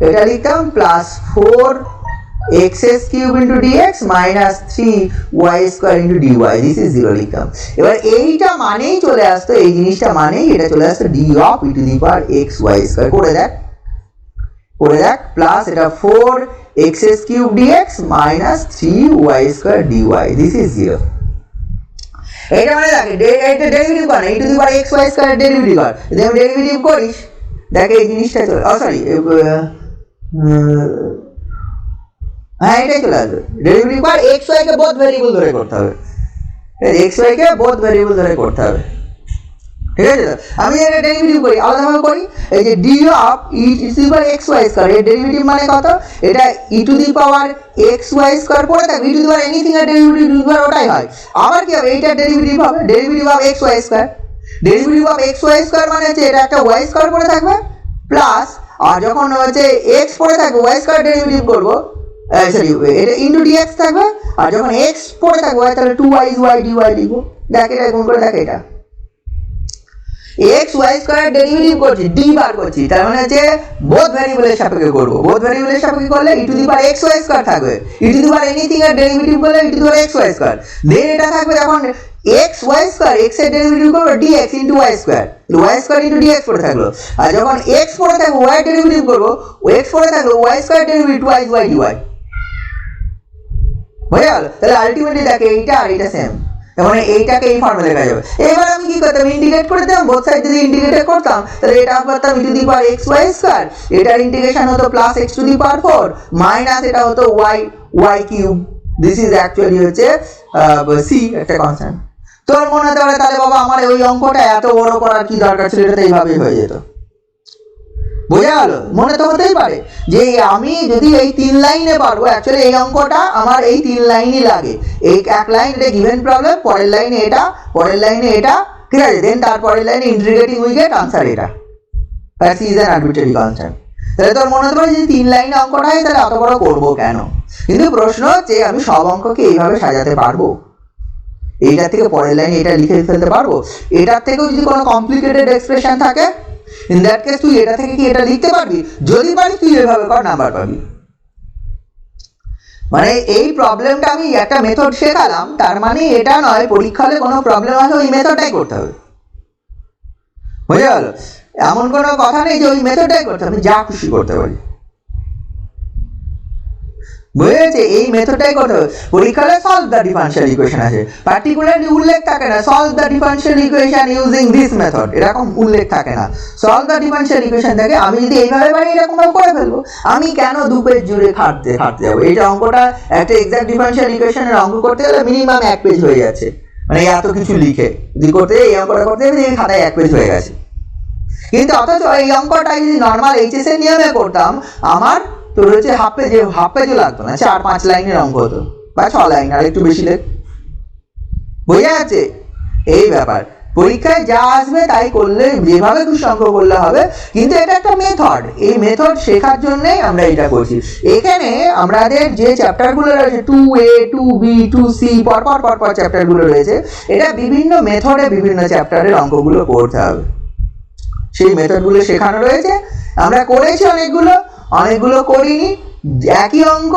এটা লিখতাম plus 4x cube into DX minus 3y square into dy, this is 0 লিখতাম। এবার এইটা মানেই চলে আসতো, এই জিনিসটা মানেই এটা চলে আসতো D of E to the power x Y square. করে দেখ প্লাস এটা 4x cube DX minus 3y square DY, this is 0। এটা মানে দেখ এটা ডেরিভেটিভ কর, E to the power x Y square derivative কর, যদি আমি ডেরিভেটিভ করিস দেখ এই জিনিসটা চলে, সরি হ্যাঁ এটাই চলে আসবে। ডেরিভেটিভ কর এক্স ওয়াই কে বোথ ভেরিয়েবল ধরে করতে হবে, এক্স ওয়াই কে বোথ ভেরিয়েবল ধরে করতে হবে, ঠিক আছে? আমি এটা ডেরিভেটিভ করি আলাদাভাবে করি, এই যে D of E to the power x Y square, এর ডেরিভেটিভ মানে কত? এটা E to the power x Y square পড়ে থাকবে, E to the power anything এর ডেরিভেটিভ টু দি পাওয়ার ওটাই হয়। আবার কি হবে? এইটার ডেরিভেটিভ হবে derivative of x Y square, derivative of x Y square মানে হচ্ছে এটা একটা ওয়াই স্কয়ার পড়ে থাকবে প্লাস, আর যখন হচ্ছে এক্স পড়ে থাকবে ওয়াই স্কয়ার ডেরিভেটিভ করব, সরি এটা ইনটু ডিএক্স থাকবে, আর যখন এক্স পড়ে থাকবে তাহলে 2y y dy লিখবো। দেখ এটা গুণ করে দেখ, এটা x y স্কয়ার ডেরিভেটিভ করছি, d বার করছি, তার মানে হচ্ছে বোথ ভেরিয়েবলের সাপেক্ষে করব। বোথ ভেরিয়েবলের সাপেক্ষে করলে E to the power x y square থাকবে, E to the power anything এর ডেরিভেটিভ করলে E to the power x y square, then এটা থাকবে যখন x y স্কয়ার x এর ডেরিভেটিভ করব dx into y square, y square into dx পড়ে থাকলো, আর যখন x পড়ে থাকবে y ডেরিভেটিভ করব, x পড়ে থাকলো y square derivative 2y y dy হয়ে গেল। তাহলে আলটিমেটলি দেখে এইটা আর এটা সেম, মানে এইটাকে এই ফর্মে লেখা যাবে। এবার আমি কি করতাম? ইন্টিগ্রেট করে দিতাম, বোথ সাইড যদি ইন্টিগ্রেট করতাম তাহলে এটা করতাম E to the power x Y square, এটার ইন্টিগ্রেশন হতো plus X to the power 4 minus এটা হতো Y Y cube, this is actually হচ্ছে সি একটা কনস্ট্যান্ট। তোর মনে হতে পারে তাহলে বাবা আমার ওই অঙ্কটা এত বড় করার কি দরকার ছিল, এটা তো এইভাবেই হয়ে যেত। বোঝা গেল? মনে তো হতেই পারে যে আমি যদি এই 3 লাইনে পারবো, অ্যাকচুয়ালি এই অঙ্কটা আমার এই 3 লাইনই লাগে, এই এক লাইন এটা গিভেন প্রবলেম, পরের লাইনে এটা, পরের লাইনে এটা, ঠিক আছে, দেন তারপরের লাইনে ইন্টিগ্রেটিং উই গেট আনসার এটা, that is an arbitrary constant. তাহলে তোর মনে হতে পারে যে 3 লাইনে অঙ্কটা হয় তাহলে অত বড় করবো কেন, কিন্তু প্রশ্ন হচ্ছে আমি সব অঙ্ককে এইভাবে সাজাতে পারবো, এইটার থেকে পরের লাইনে এটা লিখে ফেলতে পারবো, এটার থেকেও যদি কোনো কমপ্লিকেটেড এক্সপ্রেশন থাকে ইন দ্যাট কেস তুই এটা থেকে কি এটা লিখতে পারবি, যদি পারিস তুই এভাবে কর নাম্বার পাবি। মানে এই প্রবলেমটা আমি একটা মেথড শেখালাম, তার মানে এটা নয় পরীক্ষা হলে কোনো প্রবলেম আছে ওই মেথডটাই করতে হবে, বুঝে গেল? এমন কোনো কথা নেই যে ওই মেথডটাই করতে হবে, যা খুশি করতে পারি, বুঝেছে? এই মেথডটাই করতে হবে। পরীক্ষায় সলভ দ্য ডিফারেনশিয়াল ইকুয়েশন আছে, পার্টিকুলারলি উল্লেখ থাকে না solve the differential equation using this method, এরকম উল্লেখ থাকে না। সলভ দ্য ডিফারেনশিয়াল ইকুয়েশন থাকে আমি যদি এইভাবে পারি এরকম করে ফেলবো, আমি কেন 2 পেজ জুড়ে খাটতে যাবো? এইটা অঙ্কটা একটা এক্সাক্ট ডিফারেনশিয়াল ইকুয়েশনের অঙ্ক করতে গেলে মিনিমাম 1 পেজ হয়ে যাচ্ছে, মানে এত কিছু লিখে যদি করতে এই অঙ্কটা করতে এই খাতায় 1 পেজ হয়ে গেছে। কিন্তু অথচ এই অঙ্কটা যদি নর্মাল এইচএস এর নিয়মে করতাম আমার তোর হচ্ছে হাফ পেজও লাগতো না, 4-5 লাইনের অঙ্ক হতো বা 6 লাইন, আর একটু বেশি লেখ, বোঝা যাচ্ছে? এই ব্যাপার পরীক্ষায় যা আসবে তাই করলে, যেভাবে খুশি অঙ্ক করলে হবে, কিন্তু এটা একটা মেথড, এই মেথড শেখার জন্যই আমরা এটা করছি। এখানে আমাদের যে চ্যাপ্টারগুলো রয়েছে 2A 2B 2C পরপর চ্যাপ্টারগুলো রয়েছে, এটা বিভিন্ন মেথডে বিভিন্ন চ্যাপ্টারের অঙ্কগুলো করতে হবে, সেই মেথডগুলো শেখানো রয়েছে। আমরা করেছি অনেকগুলো করিনি, একই অঙ্ক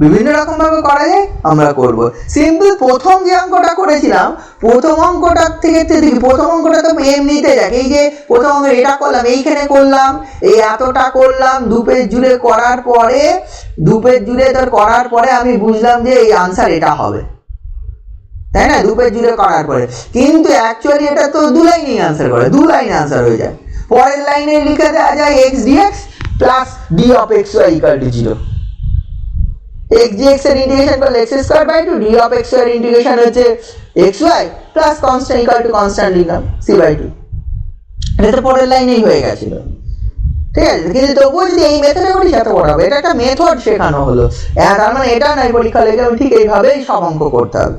বিভিন্ন রকম ভাবে করা যায়, আমরা করব। সিম্পল প্রথম যে অঙ্কটা করেছিলাম, প্রথম অঙ্কটার থেকে দেখি, প্রথম অঙ্কটা তো এমনিতে যাক, এই যে প্রথম অঙ্ক এটা করলাম, এইখানে করলাম, এই এতটা করলাম, 2 পেজ জুড়ে করার পরে, 2 পেজ জুড়ে তোর করার পরে আমি বুঝলাম যে এই আনসার এটা হবে, তাই না? 2 পেজ জুড়ে করার পরে, কিন্তু অ্যাকচুয়ালি এটা তো 2 লাইনেই আনসার করে, 2 লাইনে আনসার হয়ে যায়। পরের লাইনে লিখে দেওয়া যায় x dx plus d of x y equal to 0। x dx এর ইন্টিগ্রেশন করলে x square by 2, d of x y এর ইন্টিগ্রেশন হচ্ছে x y plus constant equal to constant লিখলাম c বাই 2। এটা তো পরের লাইনেই হয়ে গেছিল, ঠিক আছে? কিন্তু তবুও যদি এই মেথডে করিস এত বড় হবে, এটা একটা মেথড শেখানো হলো, তার মানে এটা নয় পরীক্ষা লেগে ঠিক এইভাবেই সব অঙ্ক করতে হবে।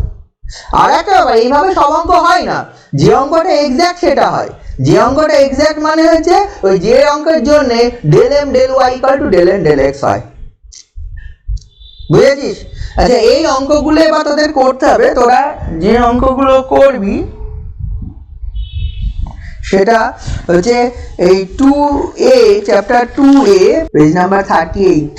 আর একটা ব্যাপার, এইভাবে সব অঙ্ক হয় না, যে অঙ্কটা এক্সাক্ট সেটা হয়। যে অঙ্কটা এক্সাক্ট মানে হচ্ছে ওই যে অঙ্কের জন্য del M del Y equal to del N del x হয়, বুঝেছিস? আচ্ছা, এই অঙ্কগুলো এবার তোদের করতে হবে। তোরা যে অঙ্কগুলো করবি সেটা হচ্ছে এই 2A chapter 2A page number 38,